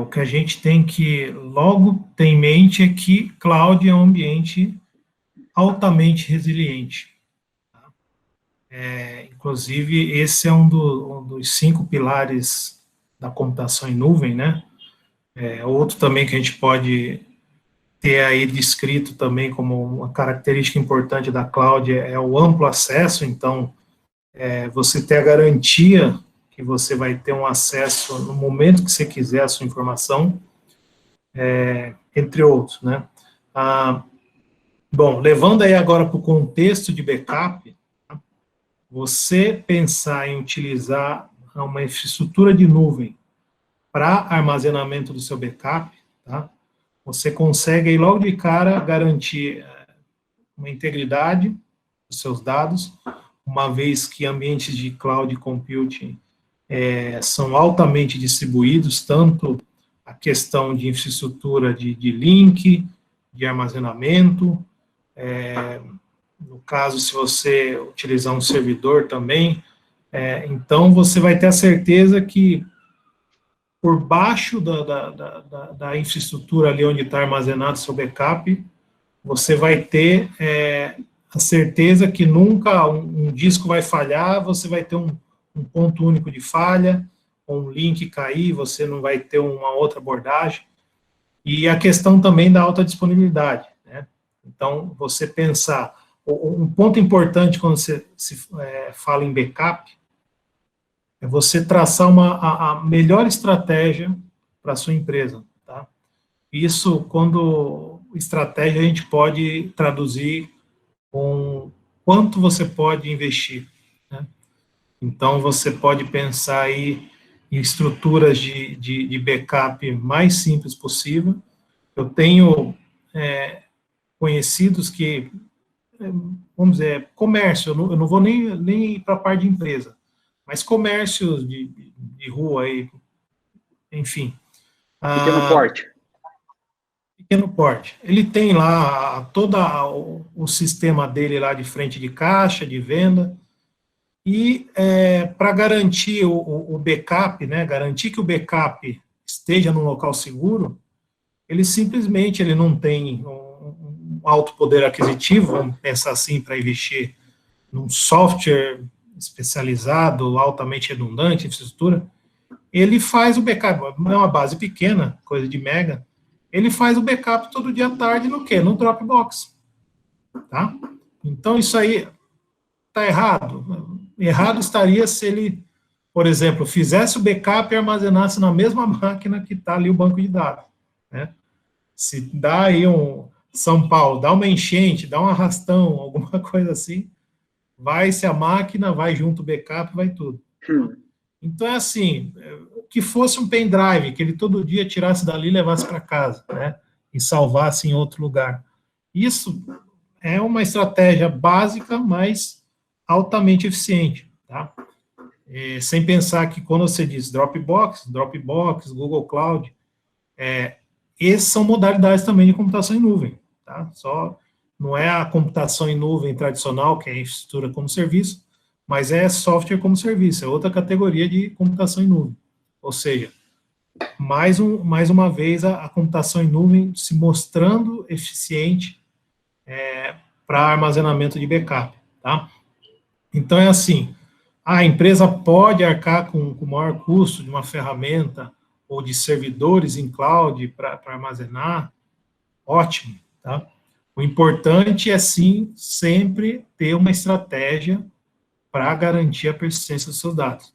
o que a gente tem que logo ter em mente é que cloud é um ambiente altamente resiliente. Inclusive, esse é um dos 5 pilares da computação em nuvem, né? Outro também que a gente pode ter aí descrito também como uma característica importante da cloud é o amplo acesso. Então, você ter a garantia que você vai ter um acesso no momento que você quiser a sua informação, entre outros, né? Bom, levando aí agora para o contexto de backup, você pensar em utilizar uma infraestrutura de nuvem para armazenamento do seu backup, tá? Você consegue aí logo de cara garantir uma integridade dos seus dados, uma vez que ambientes de cloud computing são altamente distribuídos, tanto a questão de infraestrutura de link, de armazenamento, no caso, se você utilizar um servidor também, então você vai ter a certeza que por baixo da infraestrutura ali onde está armazenado seu backup, você vai ter a certeza que nunca um disco vai falhar, você vai ter um ponto único de falha, um link cair, você não vai ter uma outra abordagem. E a questão também da alta disponibilidade, né? Então, você pensar, um ponto importante quando se fala em backup é você traçar a melhor estratégia para a sua empresa, tá? Isso, quando estratégia, a gente pode traduzir com quanto você pode investir, né? Então, você pode pensar aí em estruturas de backup mais simples possível. Eu tenho conhecidos que, vamos dizer, comércio, eu não vou nem para a parte de empresa, mas comércios de rua aí, enfim. Pequeno porte. Pequeno porte. Ele tem lá todo o sistema dele lá de frente de caixa, de venda, e para garantir o backup, né, garantir que o backup esteja num local seguro, ele não tem um alto poder aquisitivo, vamos pensar assim, para investir num software especializado, altamente redundante, infraestrutura. Ele faz o backup, é uma base pequena, coisa de mega, ele faz o backup todo dia à tarde no quê? No Dropbox, tá? Então, isso aí está errado. Errado estaria se ele, por exemplo, fizesse o backup e armazenasse na mesma máquina que está ali o banco de dados, né? Se dá aí São Paulo, dá uma enchente, dá um arrastão, alguma coisa assim, vai-se a máquina, vai junto o backup, vai tudo. Então, é assim, que fosse um pendrive, que ele todo dia tirasse dali e levasse para casa, né? E salvasse em outro lugar. Isso é uma estratégia básica, mas altamente eficiente, tá? Sem pensar que quando você diz Dropbox, Google Cloud, essas são modalidades também de computação em nuvem, tá? Só não é a computação em nuvem tradicional, que é infraestrutura como serviço, mas é software como serviço, é outra categoria de computação em nuvem. Ou seja, mais uma vez a computação em nuvem se mostrando eficiente para armazenamento de backup, tá? Então, é assim, a empresa pode arcar com o maior custo de uma ferramenta ou de servidores em cloud para armazenar, ótimo, tá? O importante é, sim, sempre ter uma estratégia para garantir a persistência dos seus dados.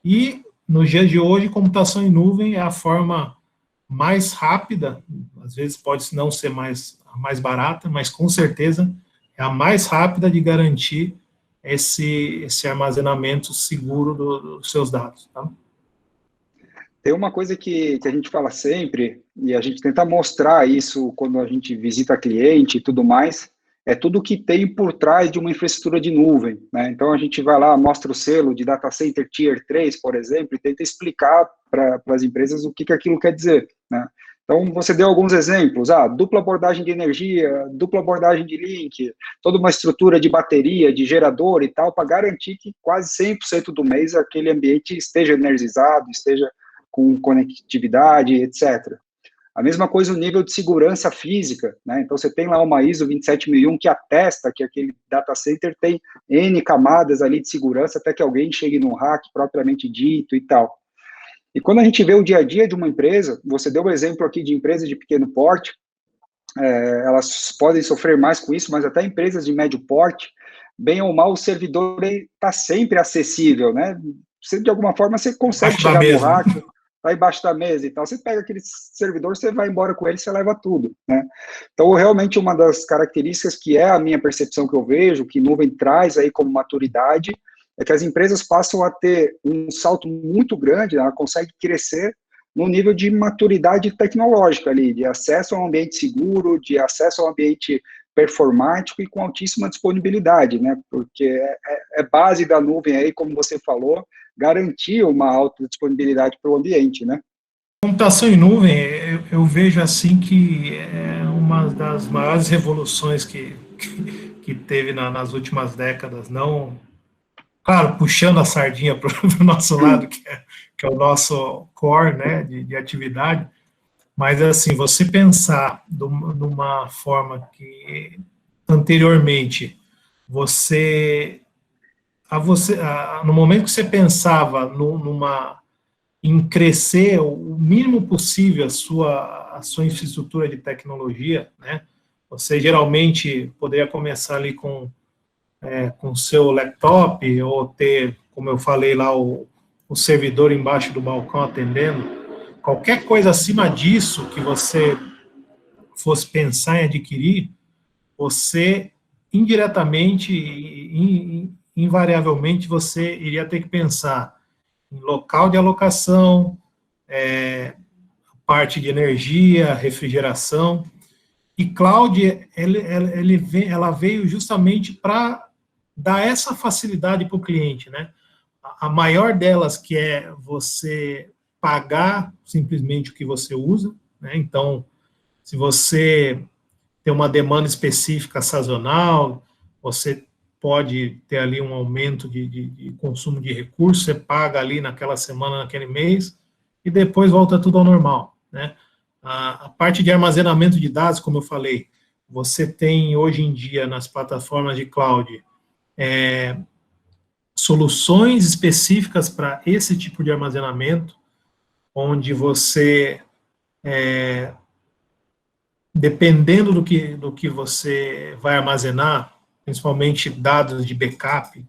E, nos dias de hoje, computação em nuvem é a forma mais rápida, às vezes pode não ser a mais barata, mas com certeza é a mais rápida de garantir esse armazenamento seguro dos seus dados, tá? Tem uma coisa que a gente fala sempre, e a gente tenta mostrar isso quando a gente visita cliente e tudo mais, é tudo que tem por trás de uma infraestrutura de nuvem, né? Então, a gente vai lá, mostra o selo de data center Tier 3, por exemplo, e tenta explicar para as empresas o que aquilo quer dizer, né? Então, você deu alguns exemplos, dupla abordagem de energia, dupla abordagem de link, toda uma estrutura de bateria, de gerador e tal, para garantir que quase 100% do mês aquele ambiente esteja energizado, esteja com conectividade, etc. A mesma coisa o nível de segurança física, né? Então, você tem lá uma ISO 27001 que atesta que aquele data center tem N camadas ali de segurança até que alguém chegue num hack propriamente dito e tal. E quando a gente vê o dia a dia de uma empresa, você deu um exemplo aqui de empresas de pequeno porte, elas podem sofrer mais com isso, mas até empresas de médio porte, bem ou mal, o servidor está sempre acessível, né? Você, de alguma forma, você consegue chegar no hack, está embaixo da mesa e tal, você pega aquele servidor, você vai embora com ele, você leva tudo, né? Então, realmente, uma das características que é a minha percepção que eu vejo, que nuvem traz aí como maturidade, é que as empresas passam a ter um salto muito grande, ela consegue crescer no nível de maturidade tecnológica ali, de acesso a um ambiente seguro, de acesso a um ambiente performático e com altíssima disponibilidade, né? Porque é base da nuvem aí, como você falou, garantir uma alta disponibilidade para o ambiente, né? Computação em nuvem, eu vejo assim que é uma das maiores revoluções que teve nas últimas décadas, não, claro, puxando a sardinha para o nosso lado, que é o nosso core, né, de atividade, mas assim, você pensar numa forma que anteriormente no momento que você pensava em crescer o mínimo possível a sua infraestrutura de tecnologia, né? Você geralmente poderia começar ali com o seu laptop, ou ter, como eu falei lá, o o servidor embaixo do balcão atendendo. Qualquer coisa acima disso que você fosse pensar em adquirir, você indiretamente e invariavelmente você iria ter que pensar em local de alocação, parte de energia, refrigeração. E cloud, ela veio justamente para dar essa facilidade para o cliente, né? A maior delas, que é você pagar simplesmente o que você usa, né? Então, se você tem uma demanda específica sazonal, você pode ter ali um aumento de consumo de recursos, você paga ali naquela semana, naquele mês, e depois volta tudo ao normal, né? A parte de armazenamento de dados, como eu falei, você tem hoje em dia nas plataformas de cloud soluções específicas para esse tipo de armazenamento, onde você, dependendo do que você vai armazenar, principalmente dados de backup,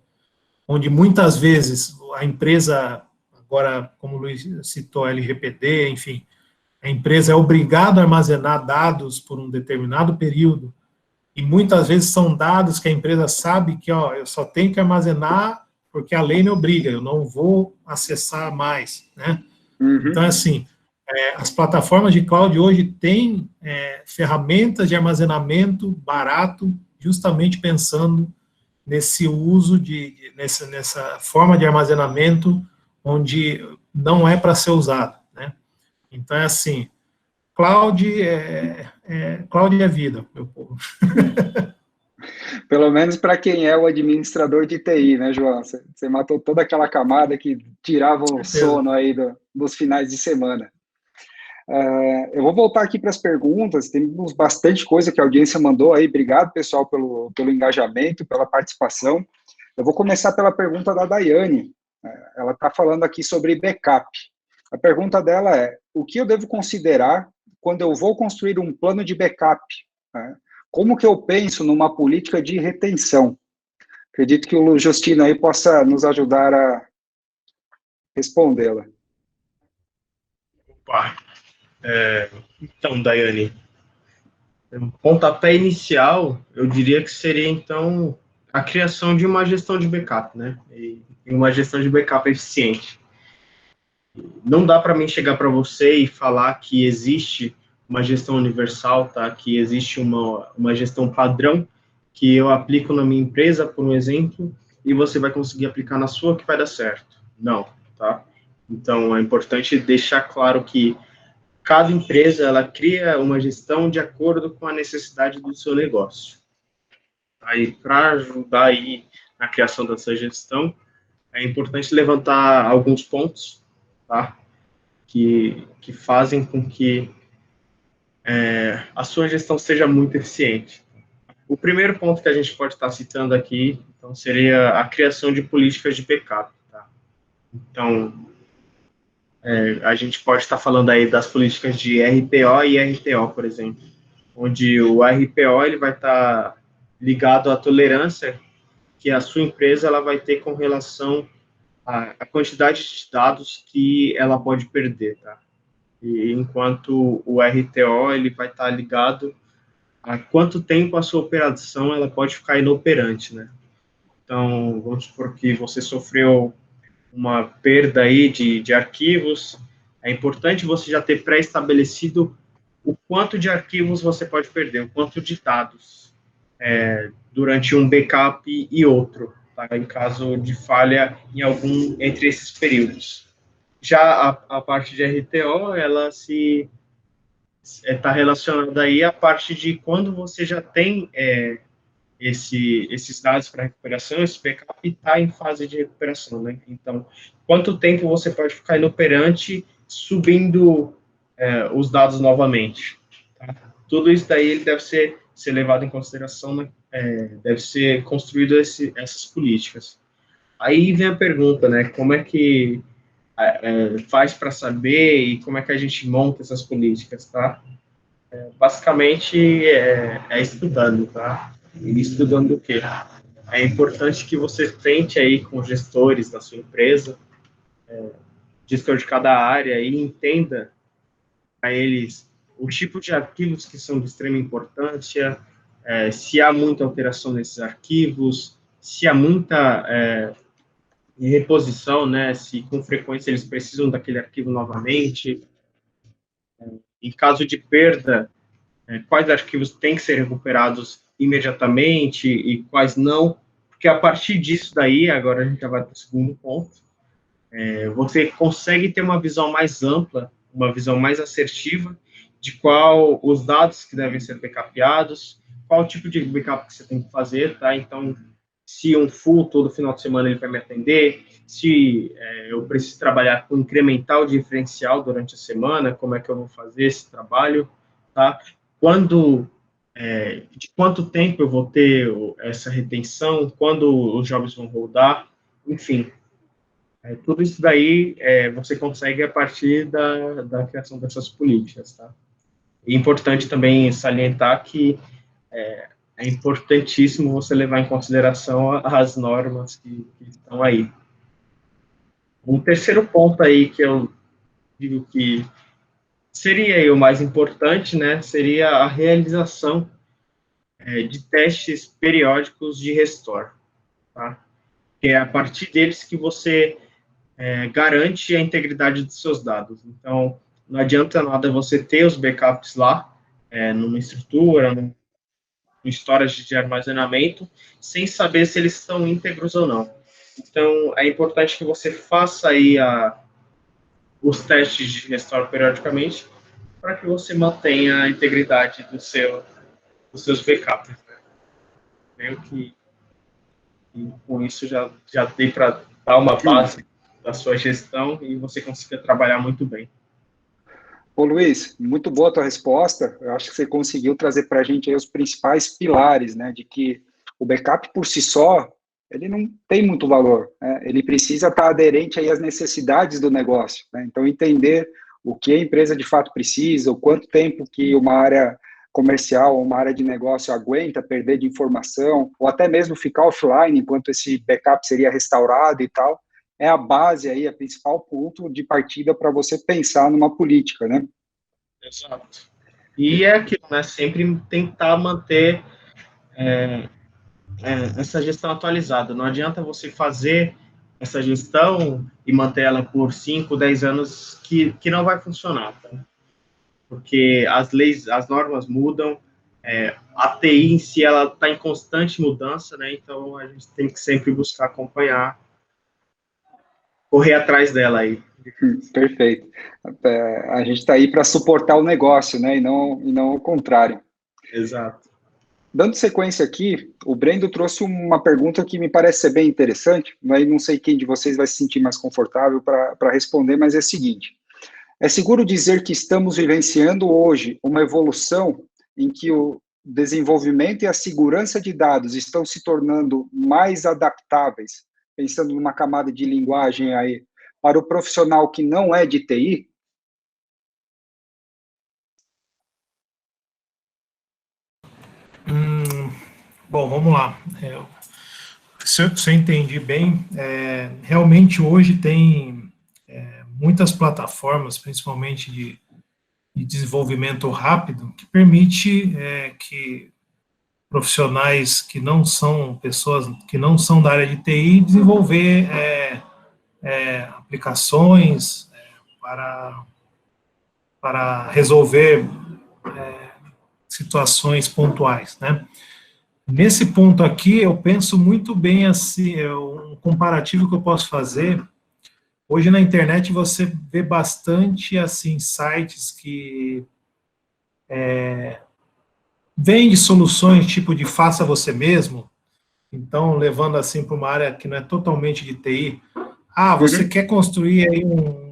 onde muitas vezes a empresa, agora, como o Luiz citou, LGPD, enfim, a empresa é obrigada a armazenar dados por um determinado período, e muitas vezes são dados que a empresa sabe que, ó, eu só tenho que armazenar porque a lei me obriga, eu não vou acessar mais, né? Uhum. Então, assim, as plataformas de cloud hoje têm ferramentas de armazenamento barato, justamente pensando nesse uso, nessa forma de armazenamento onde não é para ser usado, né? Então, é assim, cloud é vida, meu povo. Pelo menos para quem é o administrador de TI, né, João? Você matou toda aquela camada que tirava o sono aí dos finais de semana. Eu vou voltar aqui para as perguntas, temos bastante coisa que a audiência mandou aí. Obrigado, pessoal, pelo engajamento, pela participação. Eu vou começar pela pergunta da Daiane. Ela está falando aqui sobre backup. A pergunta dela é: o que eu devo considerar quando eu vou construir um plano de backup? Como que eu penso numa política de retenção? Acredito que o Justino aí possa nos ajudar a respondê-la. Opa. Então, Daiane, o pontapé inicial, eu diria que seria, então, a criação de uma gestão de backup, né? E uma gestão de backup eficiente. Não dá para mim chegar para você e falar que existe uma gestão universal, tá? Que existe uma gestão padrão que eu aplico na minha empresa, por um exemplo, e você vai conseguir aplicar na sua que vai dar certo. Não, tá? Então, é importante deixar claro que cada empresa, ela cria uma gestão de acordo com a necessidade do seu negócio. Aí, para ajudar aí na criação dessa gestão, é importante levantar alguns pontos, tá? Que fazem com que a sua gestão seja muito eficiente. O primeiro ponto que a gente pode estar citando aqui, então, seria a criação de políticas de backup, tá? Então, a gente pode estar falando aí das políticas de RPO e RTO, por exemplo, onde o RPO ele vai estar ligado à tolerância que a sua empresa ela vai ter com relação à quantidade de dados que ela pode perder, tá? E enquanto o RTO ele vai estar ligado a quanto tempo a sua operação ela pode ficar inoperante, né? Então, vamos supor que você sofreu uma perda aí de arquivos, é importante você já ter pré-estabelecido o quanto de arquivos você pode perder, o quanto de dados durante um backup e outro, tá? Em caso de falha em algum entre esses períodos. Já a parte de RTO, ela está relacionada aí à parte de quando você já tem esses dados para recuperação, esse backup está em fase de recuperação, né? Então, quanto tempo você pode ficar inoperante subindo os dados novamente? Tá? Tudo isso daí ele deve ser levado em consideração, né? Deve ser construído essas políticas. Aí vem a pergunta, né? Como é que faz para saber e como é que a gente monta essas políticas, tá? Basicamente é estudando, tá? E estudando o quê? É importante que você tente aí com gestores da sua empresa, gestor de cada área e entenda a eles o tipo de arquivos que são de extrema importância, se há muita alteração nesses arquivos, se há muita reposição, né, se com frequência eles precisam daquele arquivo novamente. Em caso de perda, quais arquivos têm que ser recuperados imediatamente e quais não, porque a partir disso daí, agora a gente já vai para o segundo ponto, você consegue ter uma visão mais ampla, uma visão mais assertiva de qual os dados que devem ser backupeados, qual tipo de backup que você tem que fazer, tá? Então, se um full todo final de semana ele vai me atender, se eu preciso trabalhar com incremental diferencial durante a semana, como é que eu vou fazer esse trabalho, tá? De quanto tempo eu vou ter essa retenção, quando os jobs vão rodar, enfim. Tudo isso daí você consegue a partir da criação dessas políticas, tá? E é importante também salientar que é importantíssimo você levar em consideração as normas que estão aí. Um terceiro ponto aí que eu digo que seria aí o mais importante, né, seria a realização de testes periódicos de restore, tá? Que é a partir deles que você garante a integridade dos seus dados. Então, não adianta nada você ter os backups lá, numa estrutura, no storage de armazenamento, sem saber se eles estão íntegros ou não. Então, é importante que você faça aí os testes de restore periodicamente, para que você mantenha a integridade dos seus backups. Né? Meio que e com isso já dei para dar uma base da sua gestão e você consiga trabalhar muito bem. Ô Luiz, muito boa a tua resposta. Eu acho que você conseguiu trazer para a gente aí os principais pilares, né, de que o backup por si só, ele não tem muito valor, né? Ele precisa estar aderente aí às necessidades do negócio, né? Então, entender o que a empresa de fato precisa, o quanto tempo que uma área comercial ou uma área de negócio aguenta perder de informação, ou até mesmo ficar offline enquanto esse backup seria restaurado e tal, é a base aí, a principal ponto de partida para você pensar numa política, né? Exato. E é aquilo, né? Sempre tentar manter essa gestão atualizada. Não adianta você fazer essa gestão e manter ela por 5, 10 anos que não vai funcionar, tá? Porque as leis, as normas mudam, a TI em si, ela está em constante mudança, né? Então, a gente tem que sempre buscar acompanhar, correr atrás dela aí. Perfeito. A gente está aí para suportar o negócio, né? E não o contrário. Exato. Dando sequência aqui, o Brendo trouxe uma pergunta que me parece ser bem interessante, mas não sei quem de vocês vai se sentir mais confortável para responder, mas é o seguinte: é seguro dizer que estamos vivenciando hoje uma evolução em que o desenvolvimento e a segurança de dados estão se tornando mais adaptáveis, pensando numa camada de linguagem aí, para o profissional que não é de TI? Bom, vamos lá. Se eu entendi bem, realmente hoje tem muitas plataformas, principalmente de desenvolvimento rápido, que permite que profissionais que não são pessoas que não são da área de TI desenvolver aplicações para resolver situações pontuais, né? Nesse ponto aqui, eu penso muito bem assim, um comparativo que eu posso fazer. Hoje na internet você vê bastante assim sites que vende soluções tipo de faça você mesmo. Então, levando assim para uma área que não é totalmente de TI. Você quer construir aí um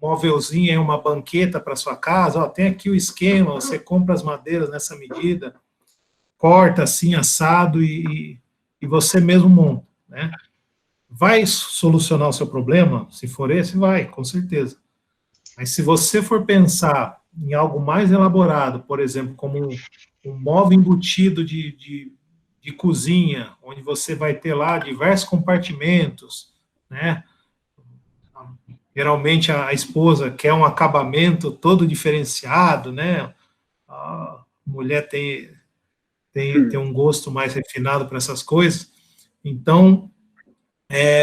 móvelzinho, aí uma banqueta para sua casa? Tem aqui o esquema, você compra as madeiras nessa medida, corta assim, assado e você mesmo monta, né? Vai solucionar o seu problema? Se for esse, vai, com certeza. Mas se você for pensar em algo mais elaborado, por exemplo, como um móvel embutido de cozinha, onde você vai ter lá diversos compartimentos, né? Geralmente a esposa quer um acabamento todo diferenciado, né? A mulher tem um gosto mais refinado para essas coisas. Então,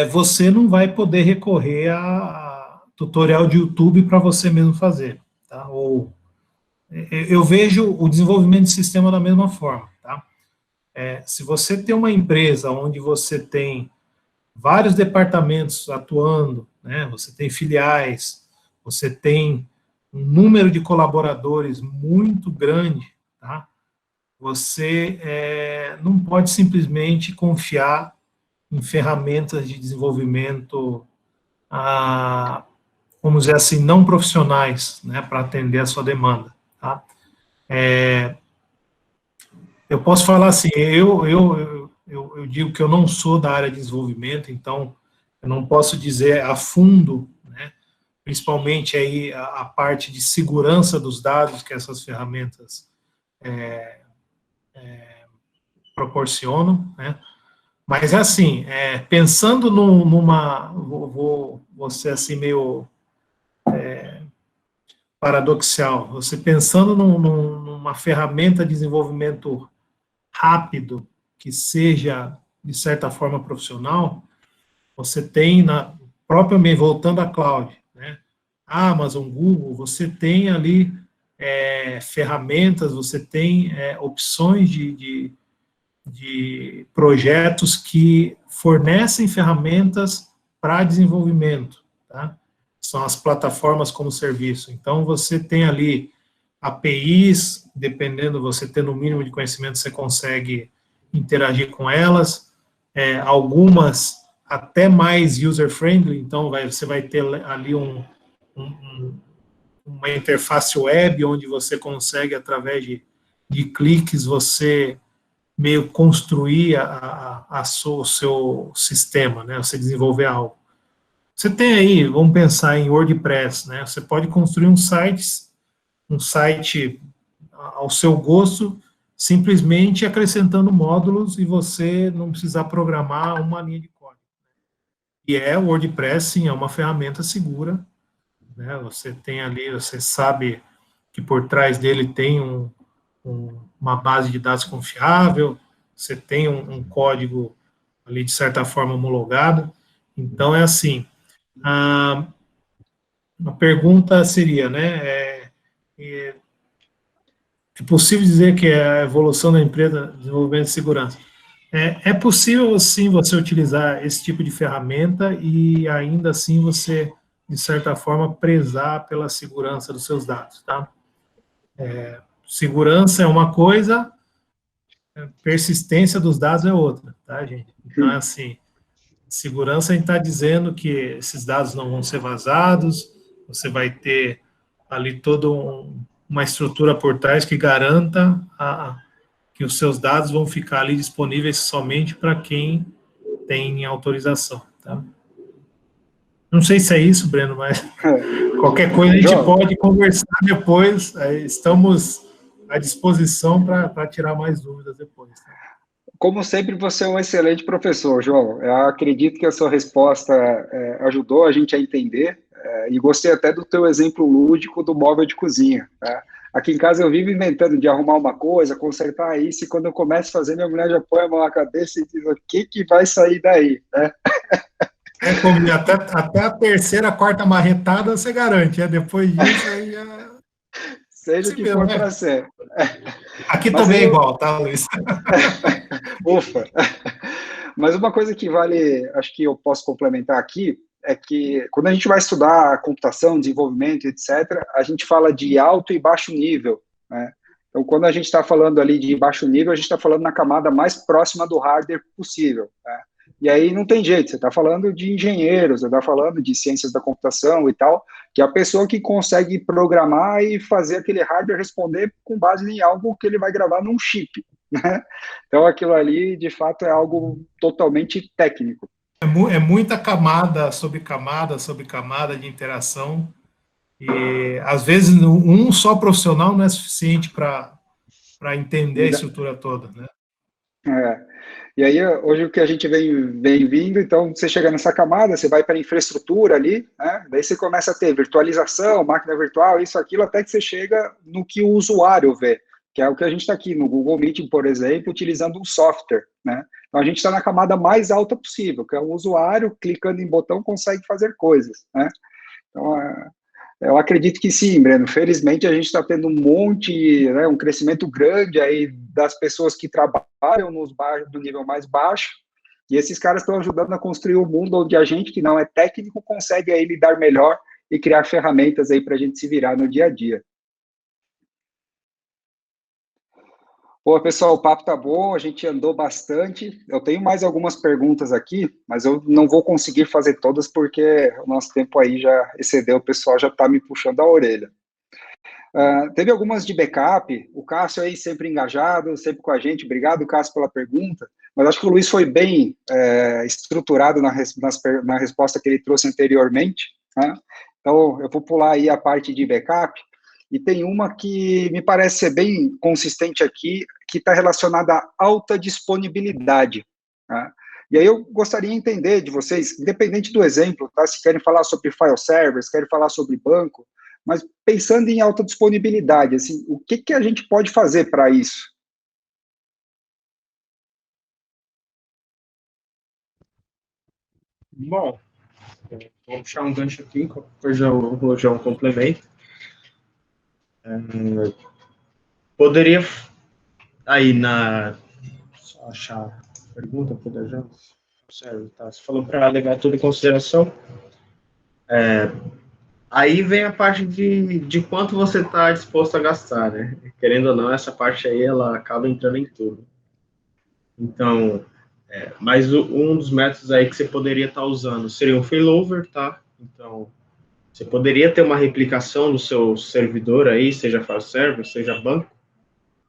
você não vai poder recorrer a tutorial de YouTube para você mesmo fazer, tá? Ou eu vejo o desenvolvimento de sistema da mesma forma, tá? Se você tem uma empresa onde você tem vários departamentos atuando, né? Você tem filiais, você tem um número de colaboradores muito grande, tá? Você não pode simplesmente confiar em ferramentas de desenvolvimento, vamos dizer assim, não profissionais, né, para atender a sua demanda, tá? Eu posso falar assim, eu digo que eu não sou da área de desenvolvimento, então eu não posso dizer a fundo, né, principalmente aí a parte de segurança dos dados que essas ferramentas proporcionam, né? Mas é assim, pensando vou ser assim meio paradoxal, você pensando numa ferramenta de desenvolvimento rápido, que seja, de certa forma, profissional, você tem na própria, voltando à cloud, né? Amazon, Google, você tem ali ferramentas, você tem opções de projetos que fornecem ferramentas para desenvolvimento, tá? São as plataformas como serviço. Então, você tem ali APIs, dependendo, você ter no mínimo de conhecimento, você consegue interagir com elas, algumas até mais user-friendly, então você vai ter ali uma interface web, onde você consegue, através de cliques, você meio construir o seu sistema, né? Você desenvolver algo. Você tem aí, vamos pensar em WordPress, né? Você pode construir um site ao seu gosto, simplesmente acrescentando módulos e você não precisar programar uma linha de código. E o WordPress, sim, é uma ferramenta segura, né? Você tem ali, você sabe que por trás dele tem uma base de dados confiável, você tem um código ali, de certa forma, homologado. Então, é assim, a pergunta seria, né, é possível dizer que a evolução da empresa de desenvolvimento de segurança? É possível, sim, você utilizar esse tipo de ferramenta e ainda assim você, de certa forma, prezar pela segurança dos seus dados, tá? Segurança é uma coisa, persistência dos dados é outra, tá, gente? Então, é assim, segurança, a gente está dizendo que esses dados não vão ser vazados, você vai ter ali toda uma estrutura por trás que garanta que os seus dados vão ficar ali disponíveis somente para quem tem autorização, tá? Não sei se é isso, Breno, mas qualquer coisa a gente pode conversar depois, estamos à disposição para tirar mais dúvidas depois. Tá? Como sempre, você é um excelente professor, João. Eu acredito que a sua resposta ajudou a gente a entender, e gostei até do teu exemplo lúdico do móvel de cozinha. Tá? Aqui em casa eu vivo inventando de arrumar uma coisa, consertar isso, e quando eu começo a fazer, minha mulher já põe a mão na cabeça e diz, o que vai sair daí? Né? Até a terceira, quarta marretada você garante, depois disso aí já... Seja o que for para ser. Aqui também é igual, tá, Luiz? Ufa! Mas uma coisa que vale, acho que eu posso complementar aqui, é que quando a gente vai estudar computação, desenvolvimento, etc., a gente fala de alto e baixo nível, né? Então, quando a gente está falando ali de baixo nível, a gente está falando na camada mais próxima do hardware possível, né? E aí não tem jeito, você está falando de engenheiros, você está falando de ciências da computação e tal, que é a pessoa que consegue programar e fazer aquele hardware responder com base em algo que ele vai gravar num chip, né? Então, aquilo ali, de fato, é algo totalmente técnico. É muita camada sobre camada de interação, e às vezes um só profissional não é suficiente para entender a estrutura toda, né? E aí, hoje, o que a gente vem vindo, então, você chega nessa camada, você vai para a infraestrutura ali, né? Daí você começa a ter virtualização, máquina virtual, isso, aquilo, até que você chega no que o usuário vê, que é o que a gente está aqui no Google Meeting, por exemplo, utilizando um software, né? Então, a gente está na camada mais alta possível, que é o usuário, clicando em botão, consegue fazer coisas, né? Então, eu acredito que sim, Breno. Felizmente, a gente está tendo um monte, né, um crescimento grande aí das pessoas que trabalham no nível mais baixo, e esses caras estão ajudando a construir um mundo onde a gente, que não é técnico, consegue aí lidar melhor e criar ferramentas aí para a gente se virar no dia a dia. Pô, pessoal, o papo tá bom, a gente andou bastante. Eu tenho mais algumas perguntas aqui, mas eu não vou conseguir fazer todas porque o nosso tempo aí já excedeu, o pessoal já está me puxando a orelha. Teve algumas de backup, o Cássio aí sempre engajado, sempre com a gente. Obrigado, Cássio, pela pergunta. Mas acho que o Luiz foi bem estruturado na resposta que ele trouxe anteriormente, né? Então, eu vou pular aí a parte de backup. E tem uma que me parece ser bem consistente aqui, que está relacionada à alta disponibilidade, tá? E aí eu gostaria de entender de vocês, independente do exemplo, tá? Se querem falar sobre file servers, querem falar sobre banco, mas pensando em alta disponibilidade, assim, o que a gente pode fazer para isso? Bom, vou puxar um gancho aqui, depois já um complemento. Poderia aí só achar a pergunta, poder já. Sério, tá? Você falou para levar tudo em consideração. Aí vem a parte de quanto você está disposto a gastar, né? Querendo ou não, essa parte aí ela acaba entrando em tudo. Então, mas um dos métodos aí que você poderia estar usando seria um failover, tá? Então, você poderia ter uma replicação do seu servidor aí, seja file server, seja banco.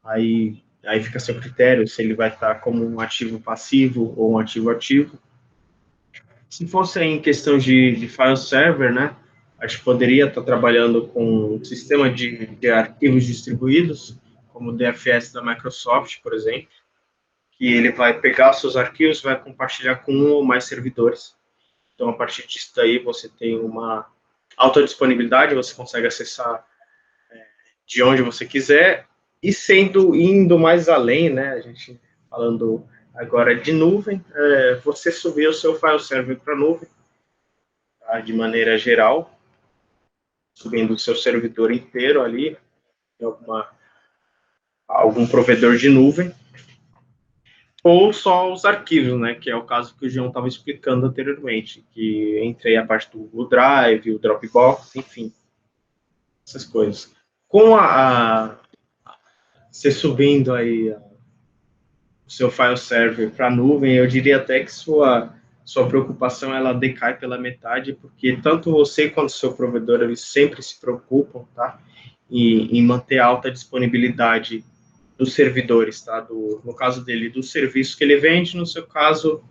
Aí fica a seu critério se ele vai estar como um ativo passivo ou um ativo ativo. Se fosse em questão de file server, né? A gente poderia estar trabalhando com um sistema de arquivos distribuídos, como o DFS da Microsoft, por exemplo, que ele vai pegar os seus arquivos, vai compartilhar com um ou mais servidores. Então, a partir disso daí, você tem uma alta disponibilidade, você consegue acessar de onde você quiser, e indo mais além, né, a gente falando agora de nuvem, você subir o seu file server para a nuvem, tá, de maneira geral, subindo o seu servidor inteiro ali, em algum provedor de nuvem, ou só os arquivos, né, que é o caso que o João estava explicando anteriormente, que entre a parte do Google Drive, o Dropbox, enfim, essas coisas. Com você subindo aí o seu file server para a nuvem, eu diria até que sua preocupação ela decai pela metade, porque tanto você quanto o seu provedor eles sempre se preocupam, tá, em manter alta disponibilidade dos servidores, tá, no caso dele, do serviço que ele vende, no seu caso,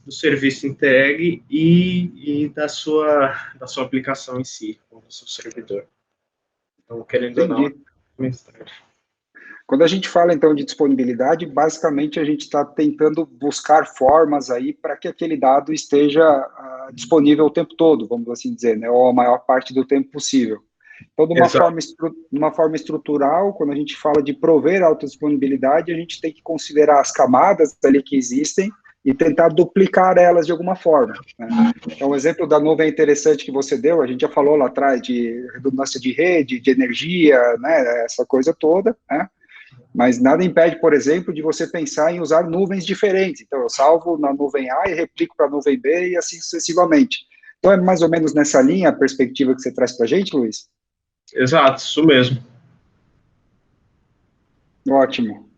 do serviço entregue e da sua aplicação em si, do seu servidor. Então, querendo ou não, Quando a gente fala, então, de disponibilidade, basicamente a gente está tentando buscar formas aí para que aquele dado esteja disponível o tempo todo, vamos assim dizer, né, ou a maior parte do tempo possível. Então, de uma forma estrutural, quando a gente fala de prover alta disponibilidade, a gente tem que considerar as camadas ali que existem e tentar duplicar elas de alguma forma, né? Então, o exemplo da nuvem interessante que você deu, a gente já falou lá atrás de redundância de rede, de energia, né, essa coisa toda, né? Mas nada impede, por exemplo, de você pensar em usar nuvens diferentes. Então, eu salvo na nuvem A e replico para a nuvem B e assim sucessivamente. Então, é mais ou menos nessa linha a perspectiva que você traz para a gente, Luiz? Exato, isso mesmo. Ótimo,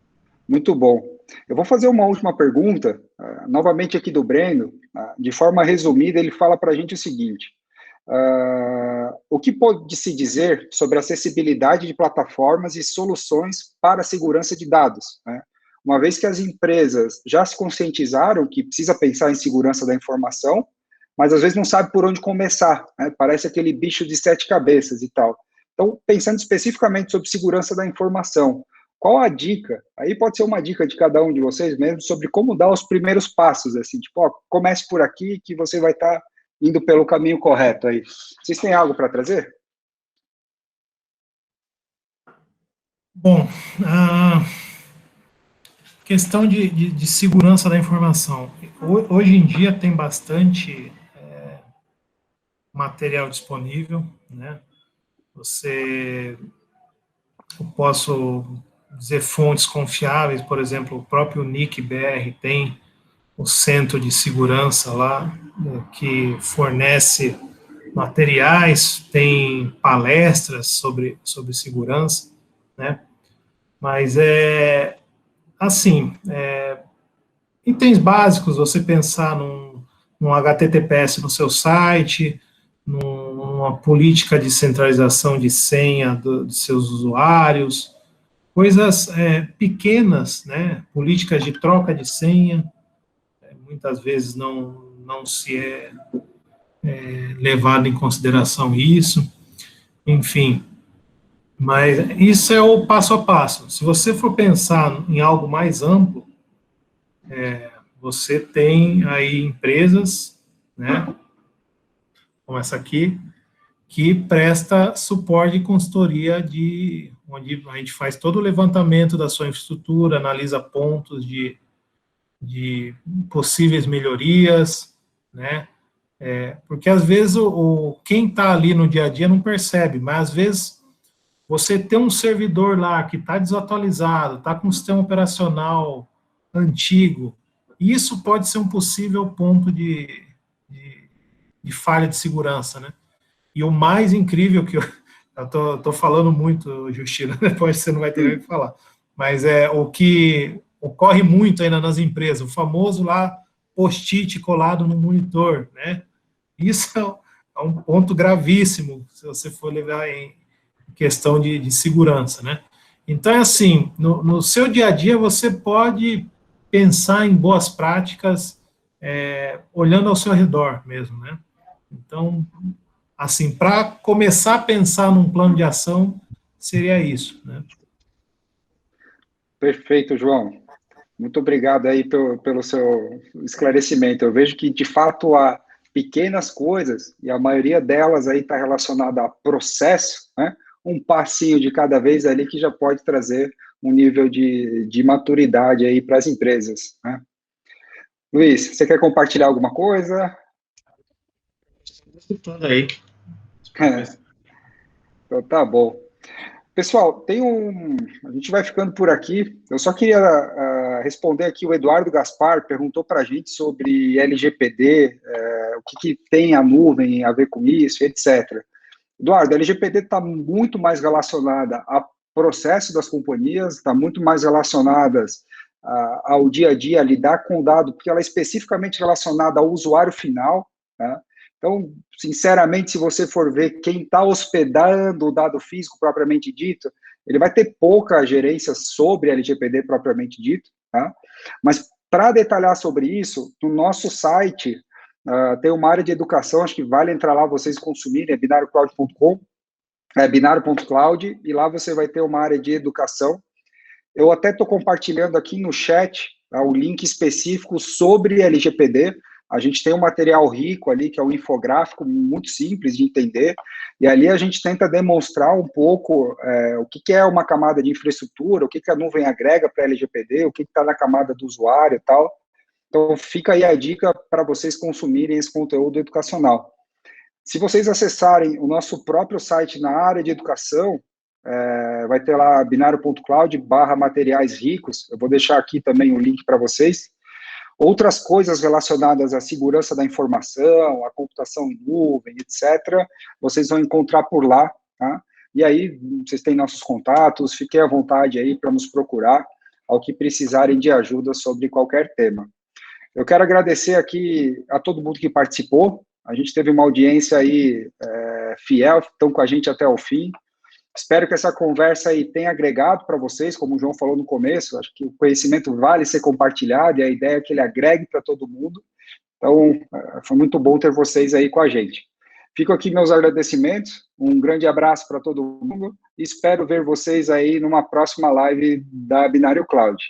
muito bom. Eu vou fazer uma última pergunta, novamente aqui do Breno. De forma resumida, ele fala para a gente o seguinte: o que pode se dizer sobre a acessibilidade de plataformas e soluções para a segurança de dados, né? Uma vez que as empresas já se conscientizaram que precisa pensar em segurança da informação, mas às vezes não sabe por onde começar, né? Parece aquele bicho de 7 cabeças e tal. Então, pensando especificamente sobre segurança da informação, qual a dica? Aí pode ser uma dica de cada um de vocês mesmo sobre como dar os primeiros passos, assim, tipo, ó, comece por aqui que você vai estar indo pelo caminho correto aí. Vocês têm algo para trazer? Bom, a questão de segurança da informação. Hoje em dia tem bastante material disponível, né? Eu posso dizer fontes confiáveis, por exemplo, o próprio NIC-BR tem o centro de segurança lá, né, que fornece materiais, tem palestras sobre segurança, né? Mas assim, itens básicos, você pensar num HTTPS no seu site, numa política de centralização de senha dos seus usuários, coisas pequenas, né? Políticas de troca de senha, muitas vezes não se levado em consideração isso, enfim, mas isso é o passo a passo. Se você for pensar em algo mais amplo, você tem aí empresas, né, como essa aqui, que presta suporte e consultoria onde a gente faz todo o levantamento da sua infraestrutura, analisa pontos de possíveis melhorias, né, porque às vezes quem está ali no dia a dia não percebe, mas às vezes você tem um servidor lá que está desatualizado, está com um sistema operacional antigo, isso pode ser um possível ponto de falha de segurança, né? E o mais incrível que eu tô falando muito, Justina, depois você não vai ter o que falar, mas o que ocorre muito ainda nas empresas, o famoso lá post-it colado no monitor, né? Isso é um ponto gravíssimo, se você for levar em questão de segurança, né? Então, é assim, no seu dia a dia, você pode pensar em boas práticas, olhando ao seu redor mesmo, né? Então, assim, para começar a pensar num plano de ação, seria isso, né? Perfeito, João. Muito obrigado aí pelo seu esclarecimento. Eu vejo que, de fato, há pequenas coisas, e a maioria delas aí está relacionada a processo, né? Um passinho de cada vez ali que já pode trazer um nível de maturidade aí para as empresas, né? Luiz, você quer compartilhar alguma coisa? Tudo aí. Então, tá bom. Pessoal, a gente vai ficando por aqui. Eu só queria responder aqui, o Eduardo Gaspar perguntou para a gente sobre LGPD, o que tem a nuvem a ver com isso, etc. Eduardo, a LGPD está muito mais relacionada a processo das companhias, está muito mais relacionada ao dia a dia, a lidar com o dado, porque ela é especificamente relacionada ao usuário final, né? Então, sinceramente, se você for ver quem está hospedando o dado físico propriamente dito, ele vai ter pouca gerência sobre LGPD propriamente dito, tá? Mas para detalhar sobre isso, no nosso site tem uma área de educação, acho que vale entrar lá, vocês consumirem, é binariocloud.com, binário.cloud, e lá você vai ter uma área de educação. Eu até estou compartilhando aqui no chat o link específico sobre LGPD. A gente tem um material rico ali, que é um infográfico muito simples de entender, e ali a gente tenta demonstrar um pouco o que é uma camada de infraestrutura, o que a nuvem agrega para a LGPD, o que está na camada do usuário e tal. Então, fica aí a dica para vocês consumirem esse conteúdo educacional. Se vocês acessarem o nosso próprio site na área de educação, vai ter lá binário.cloud/materiais ricos, eu vou deixar aqui também o link para vocês. Outras coisas relacionadas à segurança da informação, à computação em nuvem, etc., vocês vão encontrar por lá, tá? E aí, vocês têm nossos contatos, fiquem à vontade aí para nos procurar ao que precisarem de ajuda sobre qualquer tema. Eu quero agradecer aqui a todo mundo que participou. A gente teve uma audiência aí fiel, estão com a gente até o fim. Espero que essa conversa aí tenha agregado para vocês, como o João falou no começo, acho que o conhecimento vale ser compartilhado e a ideia é que ele agregue para todo mundo. Então, foi muito bom ter vocês aí com a gente. Fico aqui meus agradecimentos, um grande abraço para todo mundo e espero ver vocês aí numa próxima live da Binário Cloud.